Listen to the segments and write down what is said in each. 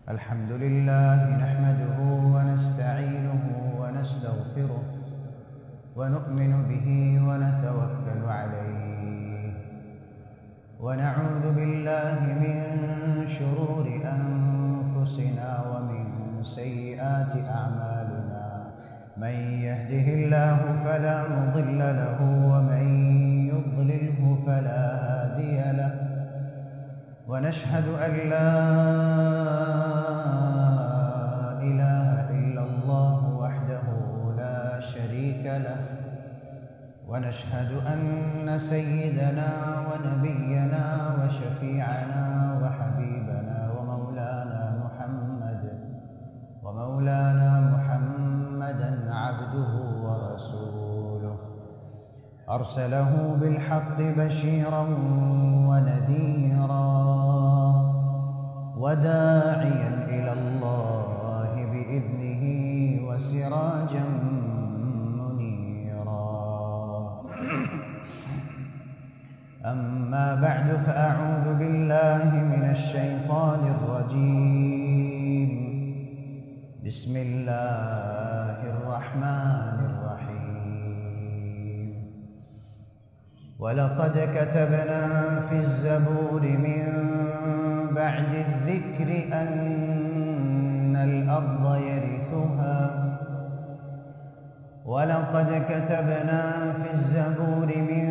الحمد لله نحمده ونستعينه ونستغفره ونؤمن به ونتوكل عليه ونعوذ بالله من شرور أنفسنا ومن سيئات أعمالنا من يهده الله فلا مضل له ومن يضلله فلا هادي له ونشهد أن لا إله إلا الله وحده لا شريك له ونشهد أن سيدنا ونبينا وشفيعنا وحبيبنا ومولانا محمدا عبده ورسوله أرسله بالحق بشيرا ونذيرا وداعيا إلى الله بإذنه وسراجا منيرا أما بعد فأعوذ بالله من الشيطان الرجيم بسم الله الرحمن الرحيم ولقد كتبنا في الزبور من بعد الذكر أن الأرض يرثها ولقد كتبنا في الزبور من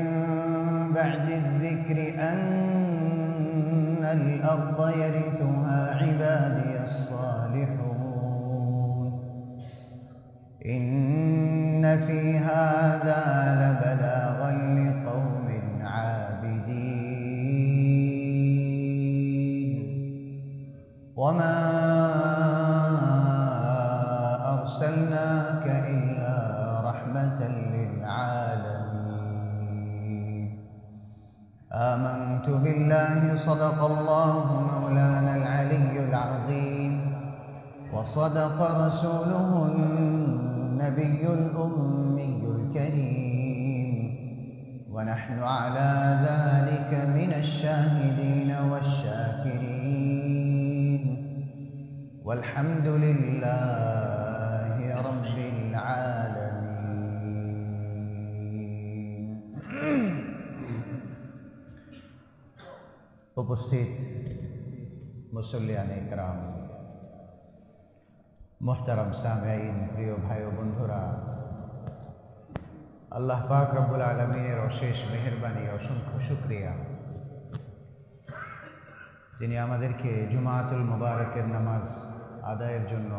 بعد الذكر أن الأرض يرثها عبادي الصالحون إن في هذا لبلاغا لقوم عابدين وما أرسلناك إلا رحمة للعالمين آمنت بالله صدق الله مولانا العلي العظيم وصدق رسوله النبي الأمي الكريم ونحن على ذلك من الشاهدين والشاكرين والحمد لله رب العالمين উপস্থিত মুসল্লিয়ানে ইকরাম মুহতারাম সামিঈন প্রিয় ভাই ও বন্ধুরা আল্লাহ পাক রব্বুল আলামিনের অশেষ মেহেরবানি অসংখ্য শুকরিয়া যিনি আমাদেরকে জুমাতুল মুবারকের নামাজ আদায়ের জন্য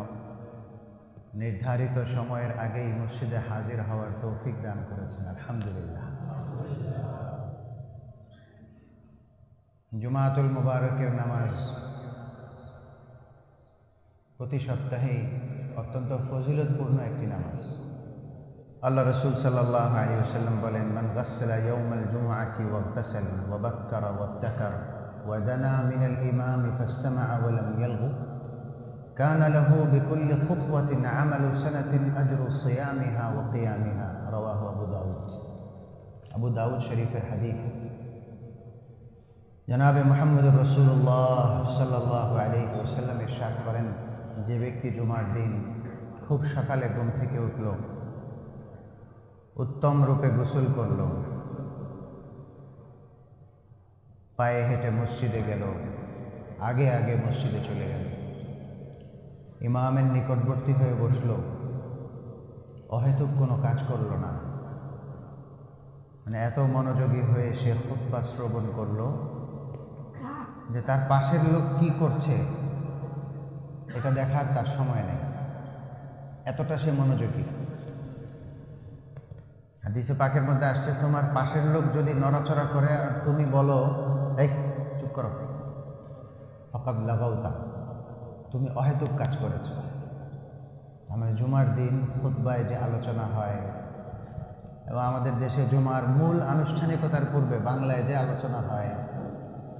নির্ধারিত সময়ের আগেই মসজিদে হাজির হওয়ার তৌফিক দান করেছেন আলহামদুলিল্লাহ জুমাতুল মুবারকের নামাজ প্রতি সপ্তাহেই অত্যন্ত ফজিলতপূর্ণ একটি নামাজ আল্লাহ রাসূল সাল্লাল্লাহু আলাইহি ওয়াসাল্লাম বলেন মান গাসসালা ইয়াওমাল জুমআতি ওয়াগতাসালা ওয়া বাক্কারা ওয়াত্তাকারা ওয়া দানা মিনাল ইমামি ফাসতামা'a ওয়া লাম ইয়ালগু কানা লাহু বিকুল্লি খুতওয়াতিন আমালু সানাতিন আজরু সিয়ামিহা ওয়া কিয়ামিহা রাওয়াহু আবু দাউদ শরীফের হাদিস জনাবে মুহাম্মদুর রাসূলুল্লাহ সাল্লাল্লাহু আলাইহি ওয়াসাল্লাম ইরশাদ করেন যে ব্যক্তি জুমার দিন খুব সকালে ঘুম থেকে উঠল উত্তম রূপে গোসল করল পায়ে হেঁটে মসজিদে গেল আগে আগে মসজিদে চলে গেল ইমামের নিকটবর্তী হয়ে বসল অহেতুক কোনো কাজ করল না মানে এত মনোযোগী হয়ে সে খুতবা শ্রবণ করল যে তার পাশের লোক কি করছে এটা দেখার তার সময় নেই এতটা সে মনোযোগী হাদিসে পাকের মধ্যে আসছে তোমার পাশের লোক যদি নড়াচড়া করে আর তুমি বলো এই চুপ করো ফাকাদ লাগাউতা তুমি অহেতুক কাজ করেছো মানে জুমার দিন খুতবায় যে আলোচনা হয় এবং আমাদের দেশে জুমার মূল আনুষ্ঠানিকতার পূর্বে বাংলায় যে আলোচনা হয়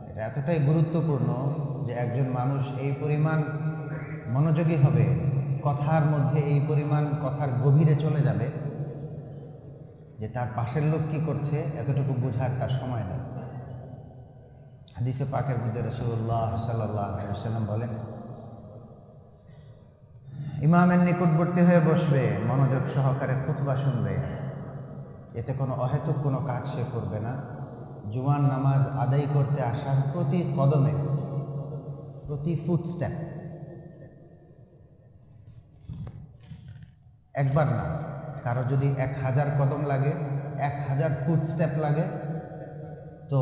এটা এতটাই গুরুত্বপূর্ণ যে একজন মানুষ এই পরিমাণ মনোযোগী হবে কথার মধ্যে এই পরিমাণ কথার গভীরে চলে যাবে যে তার পাশের লোক কি করছে এতটুকু বোঝার তার সময় নেই হাদিসে পাকের মধ্যে রাসূলুল্লাহ সাল্লাল্লাহু আলাইহি ওয়াসাল্লাম বলেন ইমামের নিকটবর্তী হয়ে বসবে, মনোযোগ সহকারে খুতবা শুনবে, এতে কোনো অহেতুক কোনো কাজ সে করবে না। জুমার নামাজ আদায় করতে আসার প্রতি কদমে, প্রতি ফুটস্টেপ, একবার না, কারো যদি 1000 কদম লাগে, 1000 ফুটস্টেপ লাগে, তো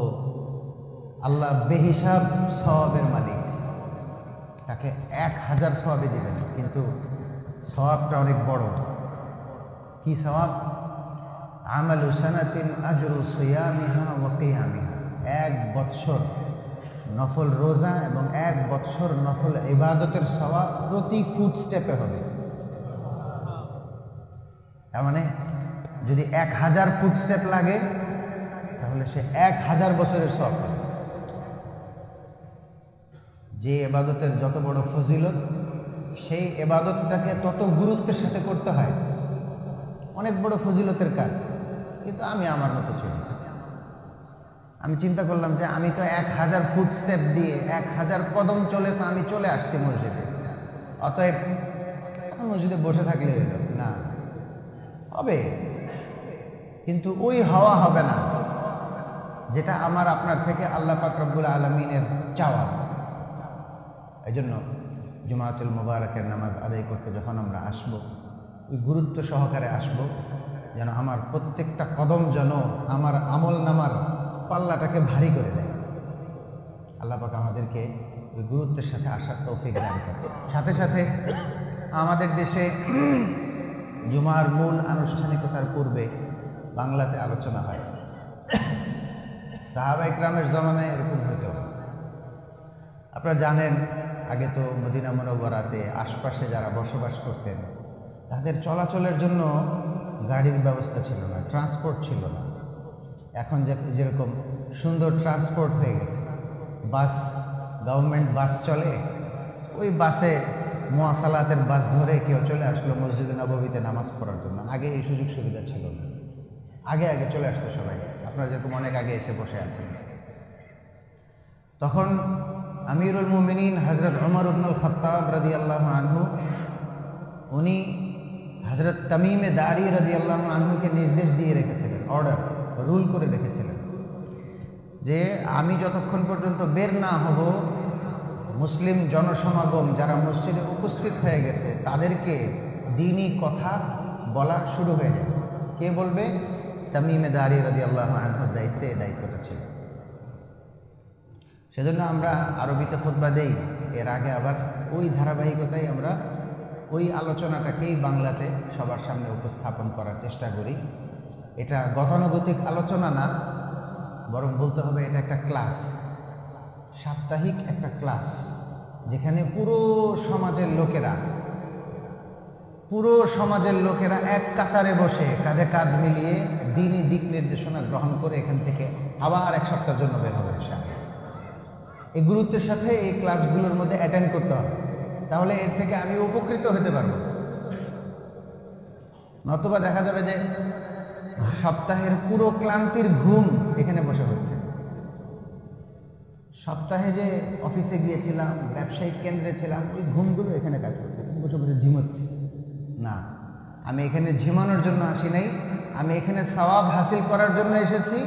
আল্লাহ বেহিসাব সওয়াবের মালিক, তাকে 1000 সওয়াবে দিবেন। কিন্তু সওয়াবটা অনেক বড়। কি সওয়াব? আমালু সানাতিন আজরু সিয়ামিহা ওয়া কিয়ামিহা, 1 বৎসর নফল রোজা এবং 1 বৎসর নফল ইবাদতের সওয়াব প্রতি ফুটস্টেপে হবে। তার মানে যদি 1000 ফুটস্টেপ লাগে, তাহলে সে 1000 বছরের সওয়াব পাবে। যে ইবাদতের যত বড় ফজিলত, সেই ইবাদতটাকে তত গুরুত্বের সাথে করতে হয়। অনেক বড় ফজিলতের কাজ, কিন্তু আমি আমার মতো চলি। আমি চিন্তা করলাম যে আমি তো 1000 ফুটস্টেপ দিয়ে 1000 কদম চলে তো আমি চলে আসছি মসজিদে, অতএব মসজিদে বসে থাকলে না হবে, কিন্তু ওই হওয়া হবে না যেটা আমার আপনার থেকে আল্লাহ পাক রব্বুল আলামিনের চাওয়া। এই জন্য জুমাতুল মুবারাকের নামাজ আদায় করতে যখন আমরা আসব, ওই গুরুত্ব সহকারে আসব, যেন আমার প্রত্যেকটা কদম যেন আমার আমল নামার পাল্লাটাকে ভারী করে দেয়। আল্লাহ পাক আমাদেরকে ওই গুরুত্বের সাথে আসার তৌফিক দান করে। সাথে সাথে আমাদের দেশে জুমার মূল আনুষ্ঠানিকতার পূর্বে বাংলাতে আলোচনা হয়। সাহাবা ইকরামের জমানায় এরকম হতো। আপনারা জানেন, আগে তো মদিনা মুনাওয়ারাতে আশপাশে যারা বসবাস করতেন, তাদের চলাচলের জন্য গাড়ির ব্যবস্থা ছিল না, ট্রান্সপোর্ট ছিল না। এখন যেরকম সুন্দর ট্রান্সপোর্ট হয়ে গেছে, বাস, গভর্নমেন্ট বাস চলে, ওই বাসে মুয়াসালাতের বাস ধরে কেউ চলে আসলো মসজিদে নববীতে নামাজ পড়ার জন্য। আগে এই সুযোগ সুবিধা ছিল না, আগে আগে চলে আসতো সবাই। আপনারা যেরকম অনেক আগে এসে বসে আছেন। তখন আমিরুল মুমিনিন হযরত ওমর ইবনুল খাত্তাব রাদিয়াল্লাহু আনহু, উনি হযরত তামিমে দারি রাদিয়াল্লাহু আনহুকে নির্দেশ দিয়ে রেখেছিলেন, অর্ডার, রুল করে রেখেছিলেন যে আমি যতক্ষণ পর্যন্ত বের না হব, মুসলিম জনসমাগম যারা মসজিদে উপস্থিত হয়ে গেছে তাদেরকে দ্বীনি কথা বলা শুরু হয়ে যায়। কে বলবে? তামিমে দারি রাদিয়াল্লাহু আনহুর দায়িত্বটা ছিল। সেজন্য আমরা আরবিতে খুতবা দেই, এর আগে আবার ওই ধারাবাহিকতায় আমরা ওই আলোচনাটাকেই বাংলাতে সবার সামনে উপস্থাপন করার চেষ্টা করি। এটা গতানুগতিক আলোচনা না, বরং বলতে হবে এটা একটা ক্লাস, সাপ্তাহিক একটা ক্লাস, যেখানে পুরো সমাজের লোকেরা এক কাতারে বসে কাঁধে কাঁধ মিলিয়ে দ্বীনি দিক নির্দেশনা গ্রহণ করে এখান থেকে আবার 1 সপ্তাহের জন্য বের হবে ইনশাআল্লাহ। এই গুরুত্বের সাথে এই ক্লাসগুলোর মধ্যে অ্যাটেন্ড করতে হবে, তাহলে এর থেকে আমি উপকৃত হতে পারবো। নতুবা দেখা যাবে যে সপ্তাহের পুরো ক্লান্তির ঘুম এখানে বসে হচ্ছে। সপ্তাহে যে অফিসে গিয়েছিলাম, ব্যবসায়িক কেন্দ্রে ছিলাম, ওই ঘুমগুলো এখানে কাজ করছে, বসে বসে ঝিমোচ্ছি না। আমি এখানে ঝিমানোর জন্য আসি নাই, আমি এখানে সওয়াব হাসিল করার জন্য এসেছি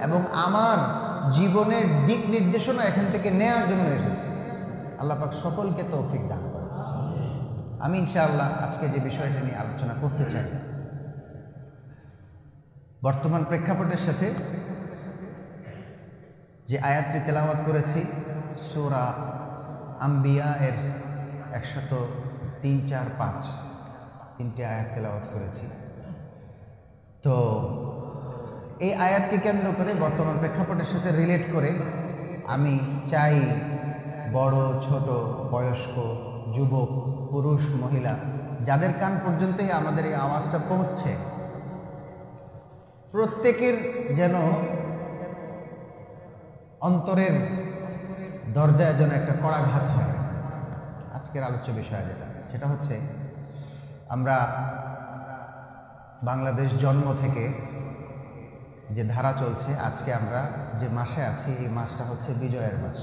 এবং আমার জীবনের দিক নির্দেশনা এখান থেকে নেওয়ার জন্য এসেছি। আল্লাহ পাক সকলকে তৌফিক দান করে। আমি ইনশাআল্লাহ আজকে যে বিষয়টা নিয়ে আলোচনা করতে চাই, বর্তমান প্রেক্ষাপটের সাথে যে আয়াতটি তেলাওয়াত করেছি, সূরা আম্বিয়া এর 103, 4, 5 তিনটি আয়াত তেলাওয়াত করেছি। তো এই আয়াতকে কেন্দ্র করে বর্তমান প্রেক্ষাপটের সাথে রিলেট করে আমি চাই বড় ছোট, বয়স্ক, যুবক, পুরুষ, মহিলা, যাদের কান পর্যন্তই আমাদের এই আওয়াজটা পৌঁছছে, প্রত্যেকের যেন অন্তরের দরজায় যেন একটা কড়াঘাত হয়। আজকের আলোচ্য বিষয় সেটা হচ্ছে, আমরা বাংলাদেশ জন্ম থেকে যে ধারা চলছে, আজকে আমরা যে মাসে আছি এই মাসটা হচ্ছে বিজয়ের মাস,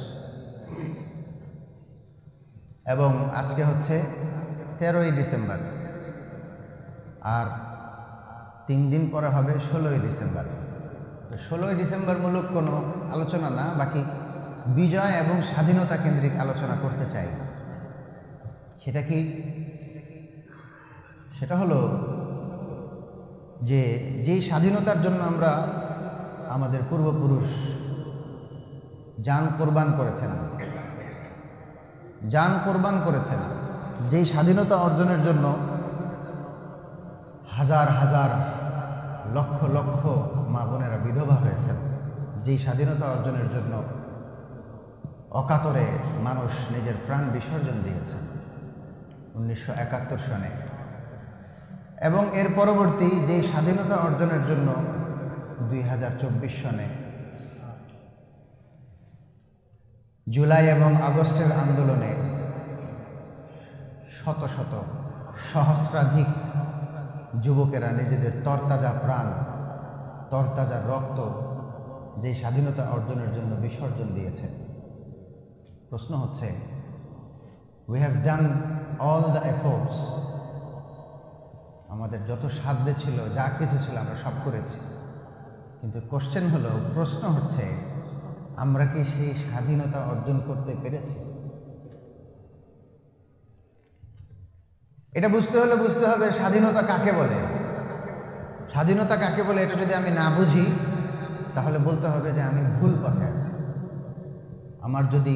এবং আজকে হচ্ছে 13ই ডিসেম্বর, আর 3 দিন পরে হবে 16ই ডিসেম্বর। তো 16ই ডিসেম্বর মূলক কোনো আলোচনা না, বাকি বিজয় এবং স্বাধীনতা কেন্দ্রিক আলোচনা করতে চাই। সেটা কি? সেটা হলো যে যেই স্বাধীনতার জন্য আমরা আমাদের পূর্বপুরুষ জান কোরবান করেছেন, যেই স্বাধীনতা অর্জনের জন্য হাজার হাজার লক্ষ লক্ষ মা বোনেরা বিধবা হয়েছেন, যেই স্বাধীনতা অর্জনের জন্য অকাতরে মানুষ নিজের প্রাণ বিসর্জন দিয়েছেন 1971 সনে, এবং এর পরবর্তী যেই স্বাধীনতা অর্জনের জন্য 2024 সনে জুলাই এবং আগস্টের আন্দোলনে শত শত সহস্রাধিক যুবকেরা নিজেদের তরতাজা প্রাণ, তরতাজা রক্ত যেই স্বাধীনতা অর্জনের জন্য বিসর্জন দিয়েছে। প্রশ্ন হচ্ছে, we have done all the efforts, আমাদের যত সাধ্য ছিল, যা কিছু ছিল আমরা সব করেছি, কিন্তু প্রশ্ন হচ্ছে আমরা কি সেই স্বাধীনতা অর্জন করতে পেরেছি? এটা বুঝতে হবে স্বাধীনতা কাকে বলে। স্বাধীনতা কাকে বলে এটা যদি আমি না বুঝি, তাহলে বলতে হবে যে আমি ভুল পথে আছি। আমার যদি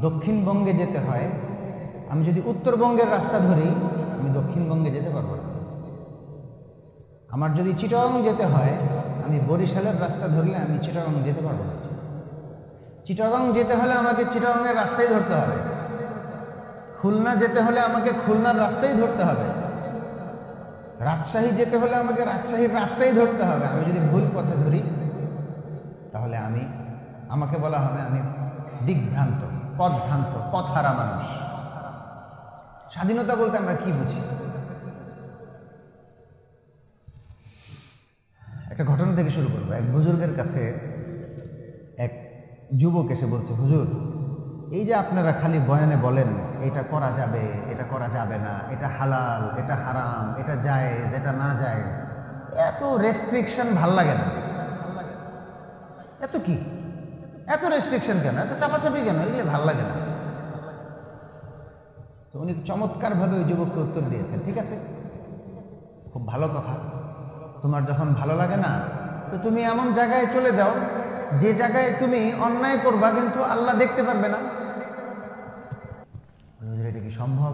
দক্ষিণবঙ্গে যেতে হয়, আমি যদি উত্তরবঙ্গের রাস্তা ধরি, আমি দক্ষিণবঙ্গে যেতে পারবো না। আমার যদি চিটাগং যেতে হয়, আমি বরিশালের রাস্তা ধরলে আমি চিটাগং যেতে পারবো না। চিটাগং যেতে হলে আমাকে চিটাগংয়ের রাস্তাই ধরতে হবে, খুলনা যেতে হলে আমাকে খুলনার রাস্তাই ধরতে হবে, রাজশাহী যেতে হলে আমাকে রাজশাহীর রাস্তাই ধরতে হবে। আমি যদি ভুল পথে ধরি, তাহলে আমাকে বলা হবে আমি দিকভ্রান্ত, পথভ্রান্ত, পথহারা মানুষ। স্বাধীনতা বলতে আমরা কি বুঝি? একটা ঘটনা থেকে শুরু করবো। এক বুজুর্গের কাছে এক যুবক এসে বলছে, হুজুর, এই যে আপনারা খালি বয়ানে বলেন এটা করা যাবে, এটা করা যাবে না, এটা হালাল, এটা হারাম, এটা জায়েজ, এটা না জায়েজ, এত রেস্ট্রিকশন ভাল লাগে না। এত রেস্ট্রিকশন কেন, এত চাপাচাপি কেন, এগুলো ভাল লাগে না। তো উনি চমৎকার ভাবে ওই যুবককে উত্তর দিয়েছেন, ঠিক আছে, খুব ভালো কথা, তোমার যখন ভালো লাগে না, তো তুমি এমন জায়গায় চলে যাও যে জায়গায় তুমি অন্যায় করবা কিন্তু আল্লাহ দেখতে পারবে না। এটা কি সম্ভব?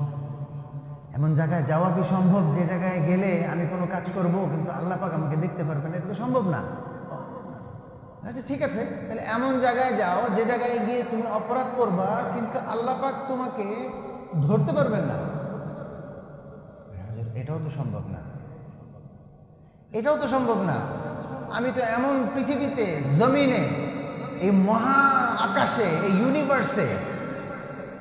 এমন জায়গায় যাওয়া কি সম্ভব যে জায়গায় গেলে আমি কোনো কাজ করব কিন্তু আল্লাহ পাক আমাকে দেখতে পারবে না? এটা তো সম্ভব না। আচ্ছা ঠিক আছে, তাহলে এমন জায়গায় যাও যে জায়গায় গিয়ে তুমি অপরাধ করবা কিন্তু আল্লাহ পাক তোমাকে ধরতে পারবেন না। এটাও তো সম্ভব না। আমি তো এমন পৃথিবীতে, জমিনে, এই মহা আকাশে, এই ইউনিভার্সে,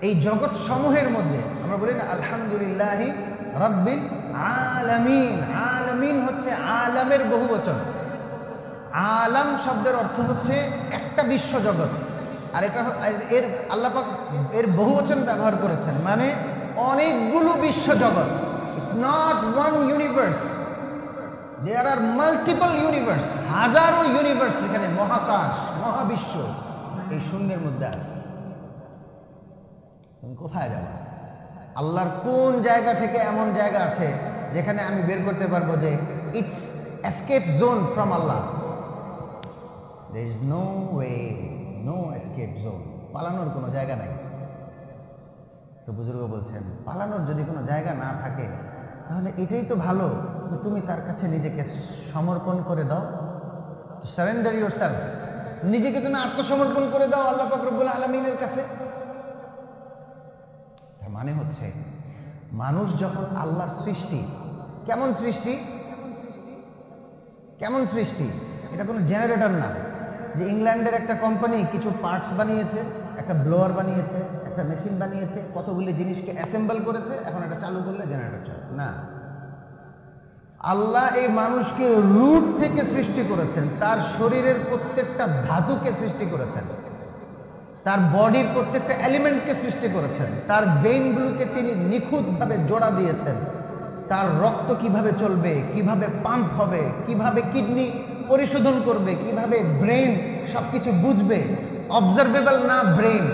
এই জগৎ সমূহের মধ্যে আমরা বলি না আলহামদুলিল্লাহি রাব্বিল আলামিন। আলামিন হচ্ছে আলামের বহুবচন। আলাম শব্দের অর্থ হচ্ছে একটা বিশ্ব জগৎ, আর এটা এর আল্লাহ পাক এর বহুবচন ব্যবহার করেছেন, মানে অনেকগুলো বিশ্ব জগৎ। It's not one universe, there are multiple universe, হাজারো ইউনিভার্স, এখানে মহাকাশ, মহাবিশ্ব এই শূন্যের মধ্যে আছে। তুমি কোথায় যাবে? আল্লাহর কোন জায়গা থেকে এমন জায়গা আছে যেখানে আমি বের করতে পারবো যে it's escape zone from Allah? There is no way, no escape zone. পালানোর কোনো জায়গা নাই। তো বুজুর্গ বলছেন, পালানোর যদি কোনো জায়গা না থাকে তাহলে এটাই তো ভালো, তুমি তার কাছে নিজেকে সমর্পণ করে দাও। সারেন্ডার ইয়োরসেলফ, নিজেকে তুমি আত্মসমর্পণ করে দাও আল্লাহ পাক রব্বুল আলামিনের কাছে। তার মানে হচ্ছে মানুষ যখন আল্লাহর সৃষ্টি, কেমন সৃষ্টি, এটা কোনো জেনারেটর না যে ইংল্যান্ডের একটা কোম্পানি কিছু পার্টস বানিয়েছে, একটা ব্লোয়ার বানিয়েছে, একটা মেশিন বানিয়েছে, কতগুলি জিনিসকে অ্যাসেম্বল করেছে, এখন এটা চালু করলে জেনারেটর চলে না। আল্লাহ এই মানুষকে রুট থেকে সৃষ্টি করেছেন, তার শরীরের প্রত্যেকটা ধাতুকে সৃষ্টি করেছেন। তার বডির প্রত্যেকটা এলিমেন্টকে সৃষ্টি করেছেন, তার ভেইনগুলোকে তিনি নিখুঁতভাবে জোড়া দিয়েছেন, তার রক্ত কিভাবে চলবে, কিভাবে পাম্প হবে, কিভাবে কিডনি পরিশোধন করবে, কিভাবে ব্রেন সবকিছু বুঝবে। অবজারভেবল না ব্রেন,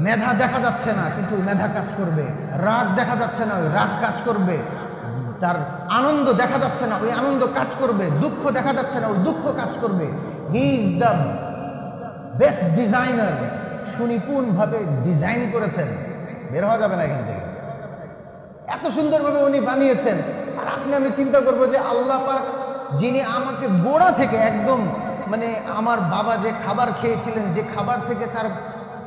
মেধা দেখা যাচ্ছে না কিন্তু মেধা কাজ করবে, রাগ দেখা যাচ্ছে না ওই রাগ কাজ করবে, তার আনন্দ দেখা যাচ্ছে না ওই আনন্দ কাজ করবে, দুঃখ দেখা যাচ্ছে না ওই দুঃখ কাজ করবে। He is the best designer, সুনিপুণভাবে ডিজাইন করেছেন, বের হওয়া যাবে না এখান থেকে। এত সুন্দরভাবে উনি বানিয়েছেন। আর আপনি আমি চিন্তা করবো যে আল্লাহ পাক যিনি আমাকে গোড়া থেকে একদম মানে আমার বাবা যে খাবার খেয়েছিলেন, যে খাবার থেকে তার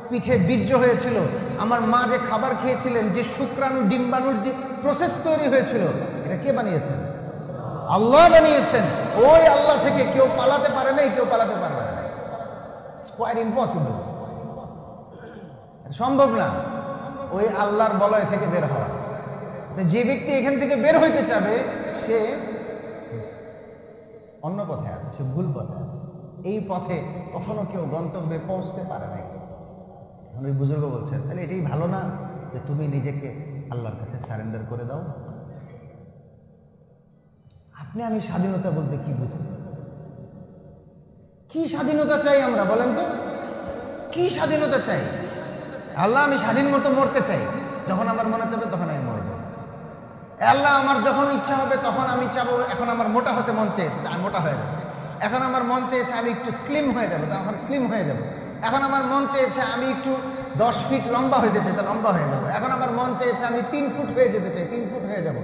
পিঠে বীর্য হয়েছিল, আমার মা যে খাবার খেয়েছিলেন, যে শুক্রাণু ডিম্বাণুর যে প্রসেস তৈরি হয়েছিল, এটা কে বানিয়েছেন? আল্লাহ বানিয়েছেন। ওই আল্লাহ থেকে কেউ পালাতে পারে না, কেউ পালাতে পারবে না। ইটস কোয়াইট ইম্পসিবল, সম্ভব না ওই আল্লাহর বলয় থেকে বের হওয়া। যে ব্যক্তি এখান থেকে বের হইতে চাবে সে অন্য পথে আছে, সে ভুল পথে আছে। এই পথে কখনো কেউ গন্তব্যে পৌঁছতে পারে না। ওই বুজুর্গ বলছেন, তাহলে এটাই ভালো না যে তুমি নিজেকে আল্লাহর কাছে সারেন্ডার করে দাও। আপনি আমি স্বাধীনতা বলতে কি বুঝছি? কি স্বাধীনতা চাই আমরা বলেন তো? কি স্বাধীনতা চাই? আল্লাহ আমি স্বাধীন মতো মরতে চাই, যখন আমার মনে চাবে তখন আমি মরব। আল্লাহ আমার যখন ইচ্ছা হবে তখন আমি চাবো, এখন আমার মোটা হতে মন চেয়েছে আমি মোটা হয়ে যাবো, এখন আমার মন চেয়েছে আমি একটু স্লিম হয়ে যাবো তখন স্লিম হয়ে যাবো, এখন আমার মন চেয়েছে আমি একটু 10 ফিট লম্বা হইতে চাই তা লম্বা হয়ে যাবো, এখন আমার মন চেয়েছে আমি 3 ফুট হয়ে যেতে চাই 3 ফুট হয়ে যাবো।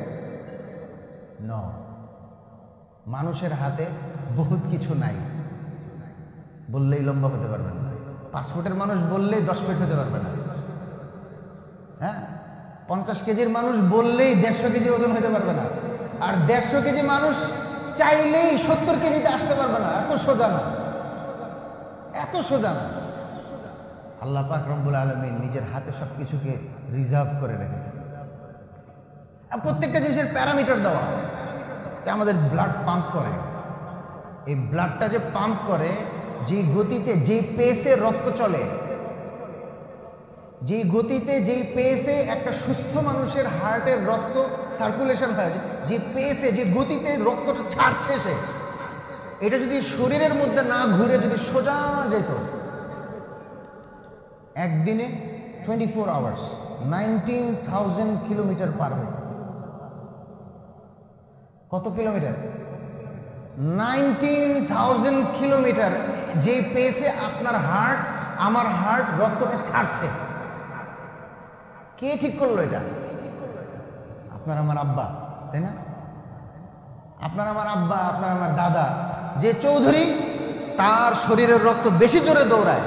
ন, মানুষের হাতে বহুত কিছু নাই, বললেই লম্বা হতে পারবে না। 5 ফুটের মানুষ বললেই 10 ফিট হতে পারবে না। হ্যাঁ, 50 কেজির মানুষ বললেই 150 কেজি ওজন হতে পারবে না। আর 150 কেজি মানুষ চাইলেই 70 কেজিতে আসতে পারবে না। এত সোজা না, এত সোজা না। আল্লাহ পাক রব্বুল আলামিন নিজের হাতে সবকিছুকে রিজার্ভ করে রেখেছেন। প্রত্যেকটা জিনিসের প্যারামিটার দেওয়া। আমাদের ব্লাড পাম্প করে, এই ব্লাডটা যে পাম্প করে, যে গতিতে যে পেসে রক্ত চলে, যে গতিতে যে পেসে একটা সুস্থ মানুষের হার্টের রক্ত সার্কুলেশন হয়, যে পেসে যে গতিতে রক্তটা ছাড়ছে সে, এটা যদি শরীরের মধ্যে না ঘুরে যদি সোজা যেত, একদিনে 24 আওয়ার্স 19,000 কিলোমিটার পার হতো। কত কিলোমিটার? 19,000 কিলোমিটার যে পেসে আপনার হার্ট আমার হার্ট রক্তটা ছাড়ছে। কে ঠিক করলো এটা? আপনার আমার আব্বা, তাই না? আপনার আমার আব্বা, আপনার আমার দাদা, যে চৌধুরী, তার শরীরের রক্ত বেশি জোরে দৌড়ায়,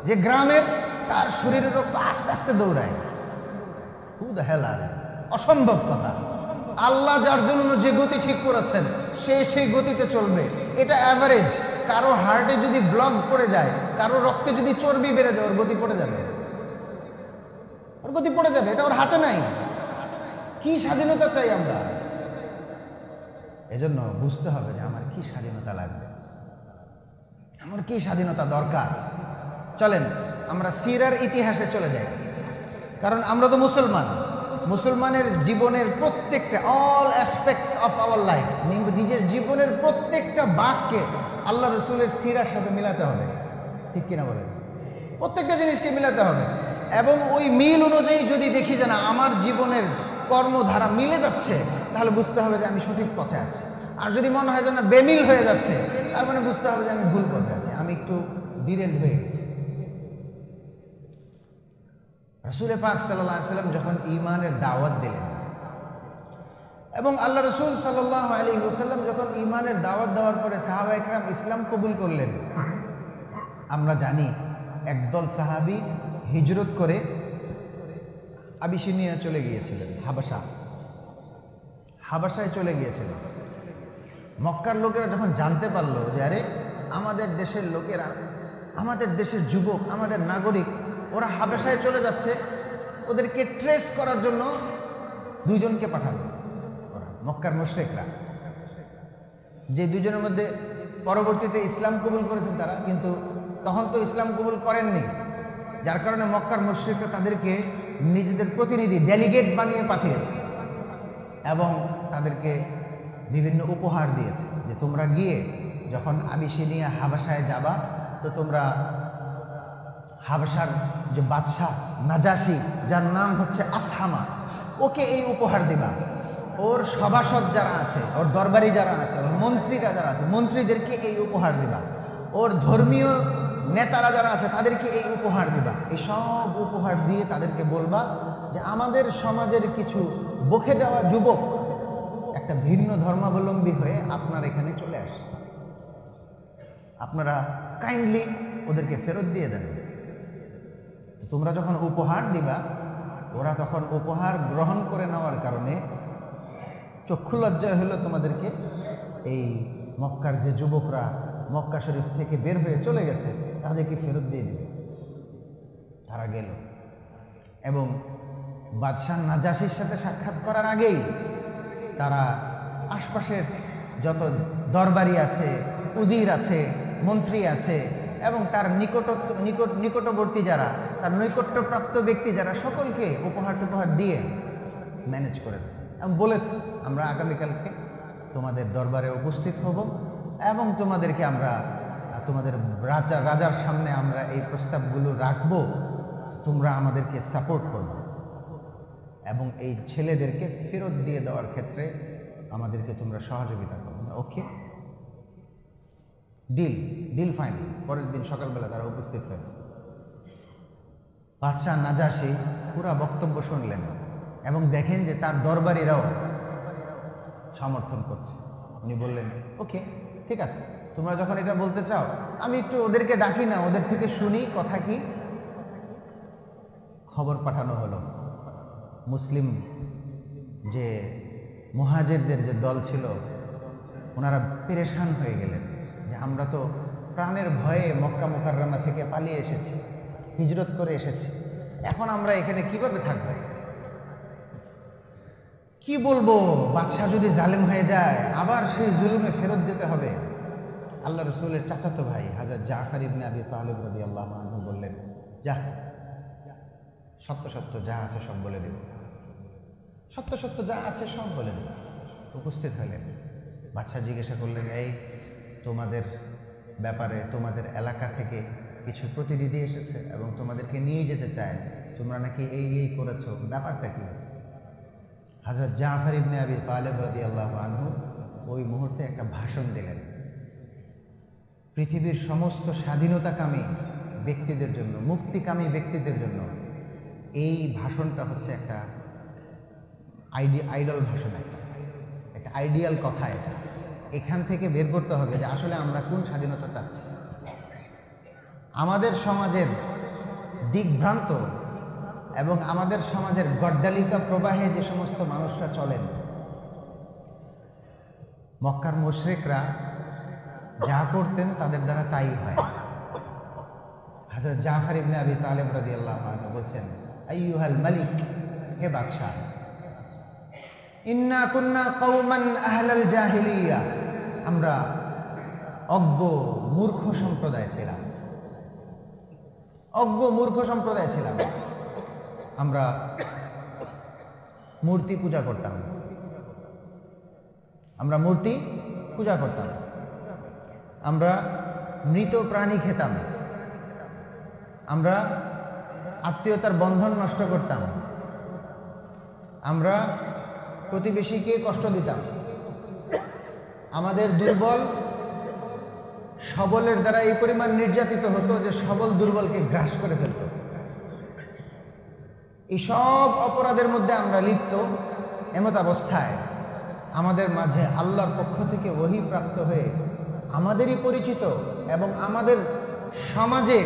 যে গ্রামের, তার শরীরের রক্ত আস্তে আস্তে দৌড়ায়। হু দ্য হেল আর, অসম্ভব কথা। আল্লাহ যার জন্য যে গতি ঠিক করেছেন সে সেই গতিতে চলবে। এটা অ্যাভারেজ। কারো হার্টে যদি ব্লক পড়ে যায়, কারো রক্তে যদি চর্বি বেড়ে যায়, ওর গতি পড়ে যাবে, ওর গতি পড়ে যাবে। এটা ওর হাতে নাই। কি স্বাধীনতা চাই আমরা? এজন্য বুঝতে হবে যে আমার কি স্বাধীনতা লাগবে, আমার কি স্বাধীনতা দরকার। চলেন আমরা সিরার ইতিহাসে চলে যাই, কারণ আমরা তো মুসলমান। মুসলমানের জীবনের প্রত্যেকটা all aspects of our life, নিজের জীবনের প্রত্যেকটা বাক্যে আল্লাহ রসুলের সিরার সাথে মিলাতে হবে, ঠিক কিনা বলেন? প্রত্যেকটা জিনিসকে মিলাতে হবে। এবং ওই মিল অনুযায়ী যদি দেখি যে না আমার জীবনের কর্মধারা মিলে যাচ্ছে, তাহলে বুঝতে হবে যে আমি সঠিক পথে আছি। আর যদি মনে হয় যে না বেমিল হয়ে যাচ্ছে, তার মানে বুঝতে হবে যে আমি ভুল পথে আছি, আমি একটু ডিরেল হয়ে গেছি। রাসূল পাক সাল্লাল্লাহু আলাইহি ওয়াসাল্লাম যখন ঈমানের দাওয়াত দিলেন, এবং আল্লাহ রাসূল সাল্লাল্লাহু আলাইহি ওয়াসাল্লাম যখন ঈমানের দাওয়াত দেওয়ার পরে সাহাবা ইকরাম ইসলাম কবুল করলেন, আমরা জানি একদল সাহাবী হিজরত করে আবিসিনিয়া চলে গিয়েছিলেন, হাবাসায় চলে গিয়েছিলেন। মক্কার লোকেরা যখন জানতে পারলো যে আরে আমাদের দেশের লোকেরা, আমাদের দেশের যুবক, আমাদের নাগরিক, ওরা হাবাসায় চলে যাচ্ছে, ওদেরকে ট্রেস করার জন্য 2 জনকে পাঠালো মক্কার মুশরিকরা, যে 2 জনের মধ্যে পরবর্তীতে ইসলাম কবুল করেছেন তারা, কিন্তু তখন তো ইসলাম কবুল করেননি, যার কারণে মক্কার মুশরিকরা তাদেরকে নিজেদের প্রতিনিধি ডেলিগেট বানিয়ে পাঠিয়েছে এবং তাদেরকে বিভিন্ন উপহার দিয়েছে যে তোমরা গিয়ে যখন আবিসিনিয়া হাবাসায় যাবা তো তোমরা হাবাসার যে বাদশাহ নাজাসি, যার নাম হচ্ছে আসহামা, ওকে এই উপহার দিবা। ওর সভাসদ যারা আছে, ওর দরবারি যারা আছে, ওর মন্ত্রীরা যারা আছে, মন্ত্রীদেরকে এই উপহার দিবা। ওর ধর্মীয় নেতারা যারা আছে তাদেরকে এই উপহার দিবা। এই সব উপহার দিয়ে তাদেরকে বলবা যে আমাদের সমাজের কিছু বকে যাওয়া যুবক একটা ভিন্ন ধর্মাবলম্বী হয়ে আপনার এখানে চলে আসছে, আপনারা কাইন্ডলি ওদেরকে ফেরত দিয়ে দেন। তোমরা যখন উপহার দিবা, ওরা তখন উপহার গ্রহণ করে নেওয়ার কারণে চক্ষু লজ্জায় হলো তোমাদেরকে এই মক্কার যে যুবকরা মক্কা শরীফ থেকে বের হয়ে চলে গেছে তাদেরকে ফেরত দিয়ে দিবে। তারা গেল এবং বাদশাহ নাজাসির সাথে সাক্ষাৎ করার আগেই তারা আশপাশের যত দরবারি আছে, উজির আছে, মন্ত্রী আছে এবং তার নিকটবর্তী যারা, তার নৈকট্যপ্রাপ্ত ব্যক্তি যারা, সকলকে উপহার দিয়ে ম্যানেজ করেছে এবং বলেছে আমরা আগামীকালকে তোমাদের দরবারে উপস্থিত হব এবং তোমাদেরকে আমরা তোমাদের রাজার সামনে আমরা এই প্রস্তাবগুলো রাখবো, তোমরা আমাদেরকে সাপোর্ট করবে এবং এই ছেলেদেরকে ফেরত দিয়ে দেওয়ার ক্ষেত্রে আমাদেরকে তোমরা সহযোগিতা করবে। ওকে, ডিল ফাইনাল। পরের দিন সকালবেলা তারা উপস্থিত হয়েছে। বাদশাহ নাজাসি পুরা বক্তব্য শুনলেন এবং দেখেন যে তার দরবারিরাও সমর্থন করছে। উনি বললেন ওকে ঠিক আছে, তোমরা যখন এটা বলতে চাও আমি একটু ওদেরকে ডাকি না, ওদের থেকে শুনি কথা কি। খবর পাঠানো হলো। মুসলিম যে মুহাজিরদের যে দল ছিল ওনারা পেরেশান হয়ে গেলেন যে আমরা তো প্রাণের ভয়ে মক্কা মুকাররমা থেকে পালিয়ে এসেছি, হিজরত করে এসেছি, এখন আমরা এখানে কিভাবে থাকবো, কি বলবো, বাদশাহ যদি জালেম হয়ে যায় আবার সেই জুলুমে ফেরত যেতে হবে। আল্লাহ রসুলের চাচাতো ভাই হযরত জাফর ইবনে আবি তালিব রাদিয়াল্লাহু আনহু বললেন যা, সত্য সত্য যা আছে সব বলে দেব, সত্য সত্য যা আছে সব বলে দেব। উপস্থিত হলেন। বাদশাহ জিজ্ঞাসা করলেন এই তোমাদের ব্যাপারে তোমাদের এলাকা থেকে কিছু প্রতিনিধি এসেছে এবং তোমাদেরকে নিয়ে যেতে চায়, তোমরা নাকি এই করেছো, ব্যাপারটা কি? হযরত জাফর ইবনে আবি তালিব রাদিয়াল্লাহু আনহু ওই মুহূর্তে একটা ভাষণ দিলেন। পৃথিবীর সমস্ত স্বাধীনতাকামী ব্যক্তিদের জন্য, মুক্তিকামী ব্যক্তিদের জন্য এই ভাষণটা হচ্ছে একটা আইডল ভাষণ, একটা আইডিয়াল কথা। এটা এখান থেকে বের করতে হবে যে আসলে আমরা কোন স্বাধীনতা চাচ্ছি। আমাদের সমাজের দিকভ্রান্ত এবং আমাদের সমাজের গড্ডালিকা প্রবাহে যে সমস্ত মানুষরা চলেন, মক্কার মুশরিকরা যা করতেন তাদের দ্বারা তাই হয়। হযরত জাফর ইবনে আবি তালিব রাদিয়াল্লাহু আনহু বলছেন আইয়ুহাল মালিক, হে বাদশাহ, ইন্না কুন্না কওমান আহলাল জাহিলিয়া, আমরা অজ্ঞ মূর্খ সম্প্রদায় ছিলাম, অজ্ঞ মূর্খ সম্প্রদায় ছিলাম। আমরা মূর্তি পূজা করতাম, আমরা মূর্তি পূজা করতাম, আমরা মৃত প্রাণী খেতাম, আমরা আত্মীয়তার বন্ধন নষ্ট করতাম, আমরা প্রতিবেশীকে কষ্ট দিতাম, আমাদের দুর্বল সবলের দ্বারা এই পরিমাণ নির্যাতিত হতো যে সবল দুর্বলকে গ্রাস করে ফেলত। এই সব অপরাধের মধ্যে আমরা লিপ্ত। এমত অবস্থায় আমাদের মাঝে আল্লাহর পক্ষ থেকে ওহী প্রাপ্ত হয়ে আমাদেরই পরিচিত এবং আমাদের সমাজে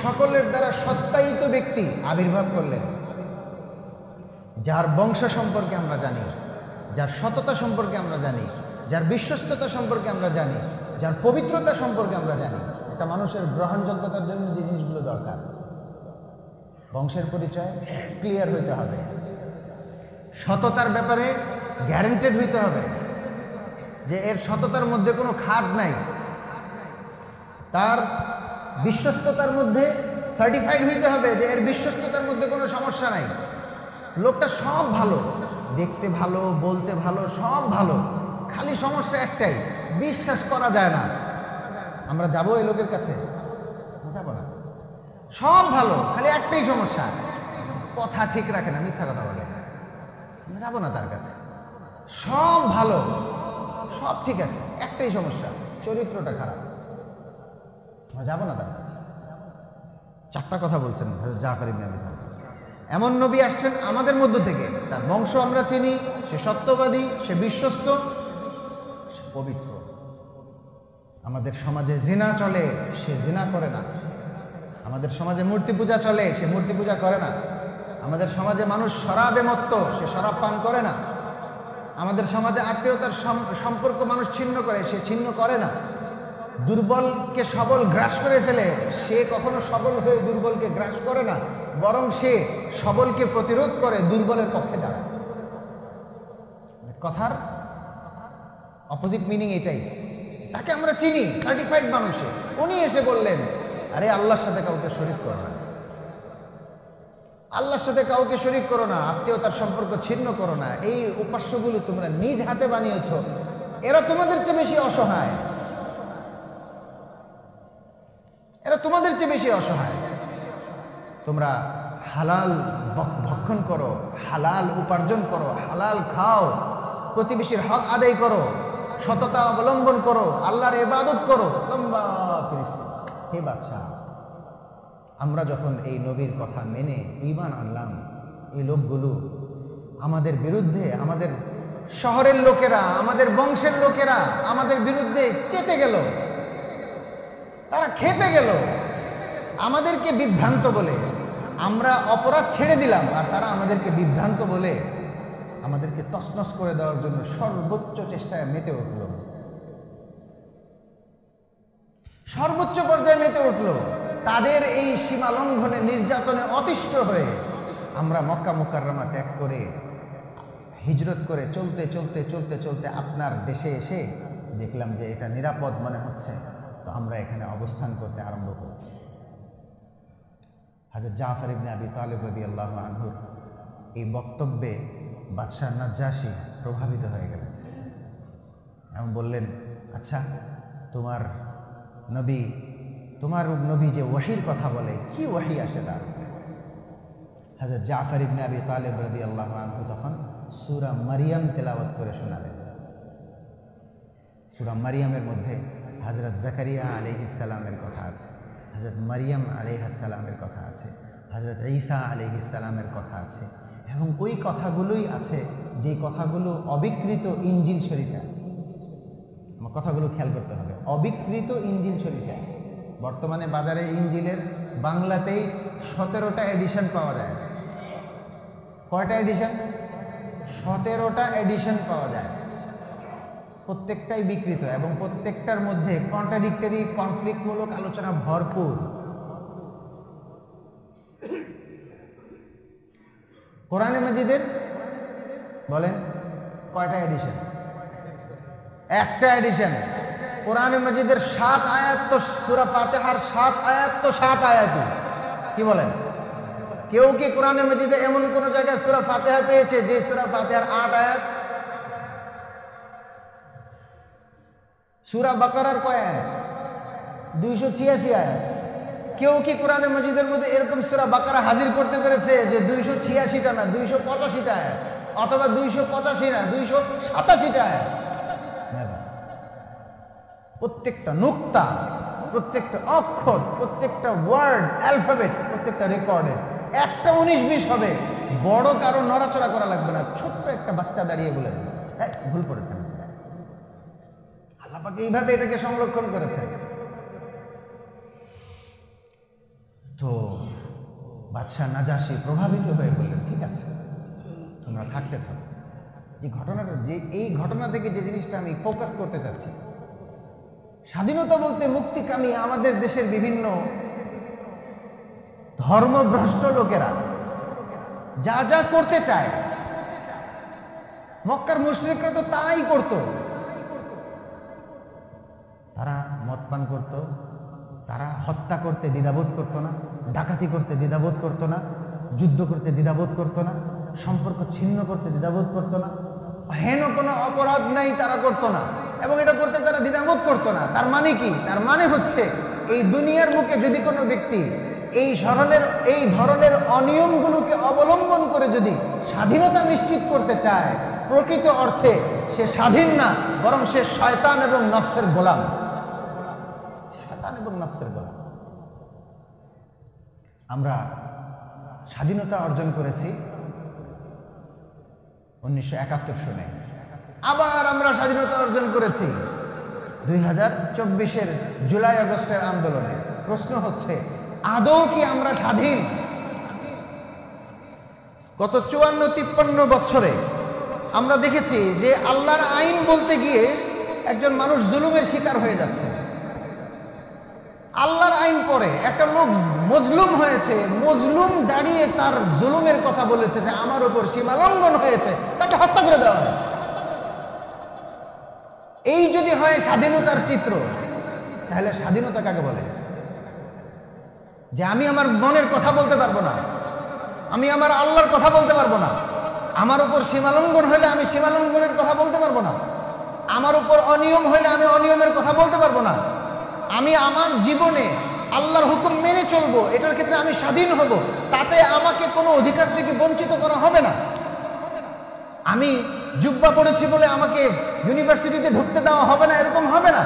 সকলের দ্বারা সত্যায়িত ব্যক্তি আবির্ভাব করলেন, যার বংশ সম্পর্কে আমরা জানি, যার সততা সম্পর্কে আমরা জানি, যার বিশ্বস্ততা সম্পর্কে আমরা জানি, যার পবিত্রতা সম্পর্কে আমরা জানি। একটা মানুষের গ্রহণযোগ্যতার জন্য যে জিনিসগুলো দরকার, বংশের পরিচয় ক্লিয়ার হইতে হবে, সততার ব্যাপারে গ্যারান্টেড হইতে হবে যে এর সততার মধ্যে কোনো খাদ নাই, তার বিশ্বস্ততার মধ্যে সার্টিফাইড হইতে হবে যে এর বিশ্বস্ততার মধ্যে কোনো সমস্যা নাই, লোকটা সব ভালো, দেখতে ভালো, বলতে ভালো, সব ভালো, খালি সমস্যা একটাই, বিশ্বাস করা যায় না। আমরা যাবো এই লোকের কাছে? যাবো না। সব ভালো, খালি একটাই সমস্যা, কথা ঠিক রাখে না, মিথ্যা কথা বলে, আমরা যাবো না তার কাছে। সব ভালো, সব ঠিক আছে, একটাই সমস্যা, চরিত্রটা খারাপ, আমরা যাবো না তার কাছে। চারটা কথা বলছেন হযরত জাফর ইবনে আবি তালিব। এমন নবী আসছেন আমাদের মধ্য থেকে, তার বংশ আমরা চিনি, সে সত্যবাদী, সে বিশ্বস্ত, সে পবিত্র। আমাদের সমাজে জিনা চলে, সে জিনা করে না। আমাদের সমাজে মূর্তি পূজা চলে, সে মূর্তি পূজা করে না। আমাদের সমাজে মানুষ শরাবে মত্ত, সে শরাব পান করে না। আমাদের সমাজে আত্মীয়তার সম্পর্ক মানুষ ছিন্ন করে, সে ছিন্ন করে না। দুর্বলকে সবল গ্রাস করে ফেলে, সে কখনো সবল হয়ে দুর্বলকে গ্রাস করে না, বরং সে সবলকে প্রতিরোধ করে, দুর্বলের পক্ষে দাঁড়ায়। কথার অপোজিট মিনিং এটাই। তাকে আমরা চিনি, সার্টিফাইড মানুষে। উনি এসে বললেন, আরে আল্লাহর সাথে কাউকে শরীক করো না, আল্লাহর সাথে কাউকে শরীক করো না, আত্মীয়তার সম্পর্ক ছিন্ন করো না। এই উপাস্যগুলো তোমরা নিজ হাতে বানিয়েছ, এরা তোমাদের চেয়ে বেশি অসহায়, এরা তোমাদের চেয়ে বেশি অসহায়। তোমরা হালাল ভক্ষণ করো, হালাল উপার্জন করো, হালাল খাও, প্রতিবেশীর হক আদায় করো, সততা অবলম্বন করো, আল্লাহর ইবাদত করো। লম্বা ফেরেশতা, হে বাদশাহ, আমরা যখন এই নবীর কথা মেনে ঈমান আনলাম, এই লোকগুলো আমাদের বিরুদ্ধে, আমাদের শহরের লোকেরা, আমাদের বংশের লোকেরা আমাদের বিরুদ্ধে চেতে গেল, তারা খেপে গেল, আমাদেরকে বিভ্রান্ত বলে। আমরা অপরাধ ছেড়ে দিলাম, আর তারা আমাদেরকে বিভ্রান্ত বলে আমাদেরকে তছনছ করে দেওয়ার জন্য সর্বোচ্চ চেষ্টায় মেতে উঠল, সর্বোচ্চ পর্যায়ে মেতে উঠল। তাদের এই সীমা লঙ্ঘনে, নির্যাতনে অতিষ্ঠ হয়ে আমরা মক্কা মুকাররমা ত্যাগ করে, হিজরত করে চলতে চলতে চলতে চলতে আপনার দেশে এসে দেখলাম যে এটা নিরাপদ মনে হচ্ছে, তো আমরা এখানে অবস্থান করতে আরম্ভ করেছি। হযরত জাফর ইবনে আবি তালিব রাদিয়াল্লাহু আনহুর এই বক্তব্যে বাদশাহ নাজ্জাশী প্রভাবিত হয়ে গেলেন এবং বললেন, আচ্ছা তোমার নবী যে ওয়াহির কথা বলে, কি ওয়াহি আসে তার? হযরত জাফর ইবনে আবি তালিব রাদিয়াল্লাহু আনহু তখন সূরা মারিয়াম তেলাওয়াত করে শোনালেন। সূরা মারিয়ামের মধ্যে হযরত জাকারিয়া আলাইহিস সালামের কথা আছে, হযরত মারিয়াম আলাইহিস সালামের কথা আছে, হযরত ঈসা আলাইহিস সালামের কথা আছে, এবং ওই কথাগুলোই আছে যে কথাগুলো অবিকৃত ইনজিল শরীফে আছে। আমার কথাগুলো খেয়াল করতে হবে, অবিকৃত ইনজিল শরীফে আছে। বর্তমানে বাজারে ইনজিলের বাংলাতেই 17টা এডিশন পাওয়া যায়। কয়টা এডিশন? 17টা এডিশন পাওয়া যায়। প্রত্যেকটাই বিকৃত এবং প্রত্যেকটার মধ্যে কন্ট্রাডিক্টরি, কনফ্লিক্টমূলক আলোচনা ভরপুর। কোরআনে মাজিদের বলেন কয়টা এডিশন? একটা এডিশন। কোরআনে মাজিদের 7 আয়াত তো সূরা ফাতিহার 7 আয়াত তো 7 আয়াতই। কি বলেন? কেউ কি কোরআনে মাজিদে এমন কোন জায়গায় সূরা ফাতিহা পেয়েছে যে সূরা ফাতিহার 8 আয়াত? সূরা বাকারার কয় আয়াত? 286 আয়াত। কেউ কি কোরআনে মাজিদের মধ্যে এরকম সূরা বাকারা হাজির করতে পেরেছে যে 286টা না 285টা আয়াত, অথবা 285 না 287টা আয়াত? প্রত্যেকটা নুক্তা, প্রত্যেকটা অক্ষর, প্রত্যেকটা ওয়ার্ড, অ্যালফাবেট, প্রত্যেকটা রেকর্ডে একটা 19-20 হবে। বড় কারো নড়াচড়া করা লাগবে না, ছোট্ট একটা বাচ্চা দাঁড়িয়ে বলে ভুল করেছেন। আল্লাহ পাক এইভাবে এটাকে সংরক্ষণ করেছেন। তো বাদশাহ নাজাশী প্রভাবিত হয়ে বললেন, ঠিক আছে তোমরা থাকতে থাকো। যে ঘটনাটা, যে এই ঘটনা থেকে যে জিনিসটা আমি ফোকাস করতে চাচ্ছি, স্বাধীনতা বলতে মুক্তিকামী আমাদের দেশের বিভিন্ন ধর্মভ্রষ্ট লোকেরা যা যা করতে চায়, মক্কার মুশরিকরা তো তাই করত। তারা মদ পান করত, তারা হত্যা করতে দ্বিধাবোধ করতো না, ডাকাতি করতে দ্বিধাবোধ করতো না, যুদ্ধ করতে দ্বিধাবোধ করতো না, সম্পর্ক ছিন্ন করতে দ্বিধাবোধ করতো না, হেন কোনো অপরাধ নাই তারা করতো না, এবং এটা করতে তারা দ্বিধাবোধ করতো না। তার মানে কি? তার মানে হচ্ছে এই দুনিয়ার বুকে যদি কোনো ব্যক্তি এই ধরনের অনিয়মগুলোকে অবলম্বন করে যদি স্বাধীনতা নিশ্চিত করতে চায়, প্রকৃত অর্থে সে স্বাধীন না, বরং সে শয়তান এবং নফসের গোলাম। শয়তান এবং নফসের গোলাম। আমরা স্বাধীনতা অর্জন করেছি 1971 সনে, আবার আমরা স্বাধীনতা অর্জন করেছি 2024-এর জুলাই আগস্টের আন্দোলনে। প্রশ্ন হচ্ছে, আদৌ কি আমরা স্বাধীন? গত 54-53 বছরে আমরা দেখেছি যে আল্লাহর আইন বলতে গিয়ে একজন মানুষ জুলুমের শিকার হয়ে যাচ্ছে। আল্লাহর আইন পরে একটা লোক মজলুম হয়েছে, মজলুম দাঁড়িয়ে তার জুলুমের কথা বলেছে যে আমার উপর সীমা লঙ্ঘন হয়েছে, তাকে হত্যা করে দেওয়া হয়েছে। এই যদি হয় স্বাধীনতার চিত্র, তাহলে স্বাধীনতা কাকে বলে? যে আমি আমার মনের কথা বলতে পারবো না, আমি আমার আল্লাহর কথা বলতে পারবো না, আমার উপর সীমালঙ্ঘন হলে আমি সীমালঙ্ঘনের কথা বলতে পারবো না, আমার উপর অনিয়ম হলে আমি অনিয়মের কথা বলতে পারবো না, আমি আমার জীবনে আল্লাহর হুকুম মেনে চলবো, এটার ক্ষেত্রে আমি স্বাধীন হব, তাতে আমাকে কোনো অধিকার থেকে বঞ্চিত করা হবে না। আমি জুব্বা পড়েছি বলে আমাকে ইউনিভার্সিটিতে ঢুকতে দেওয়া হবে না, এরকম হবে না।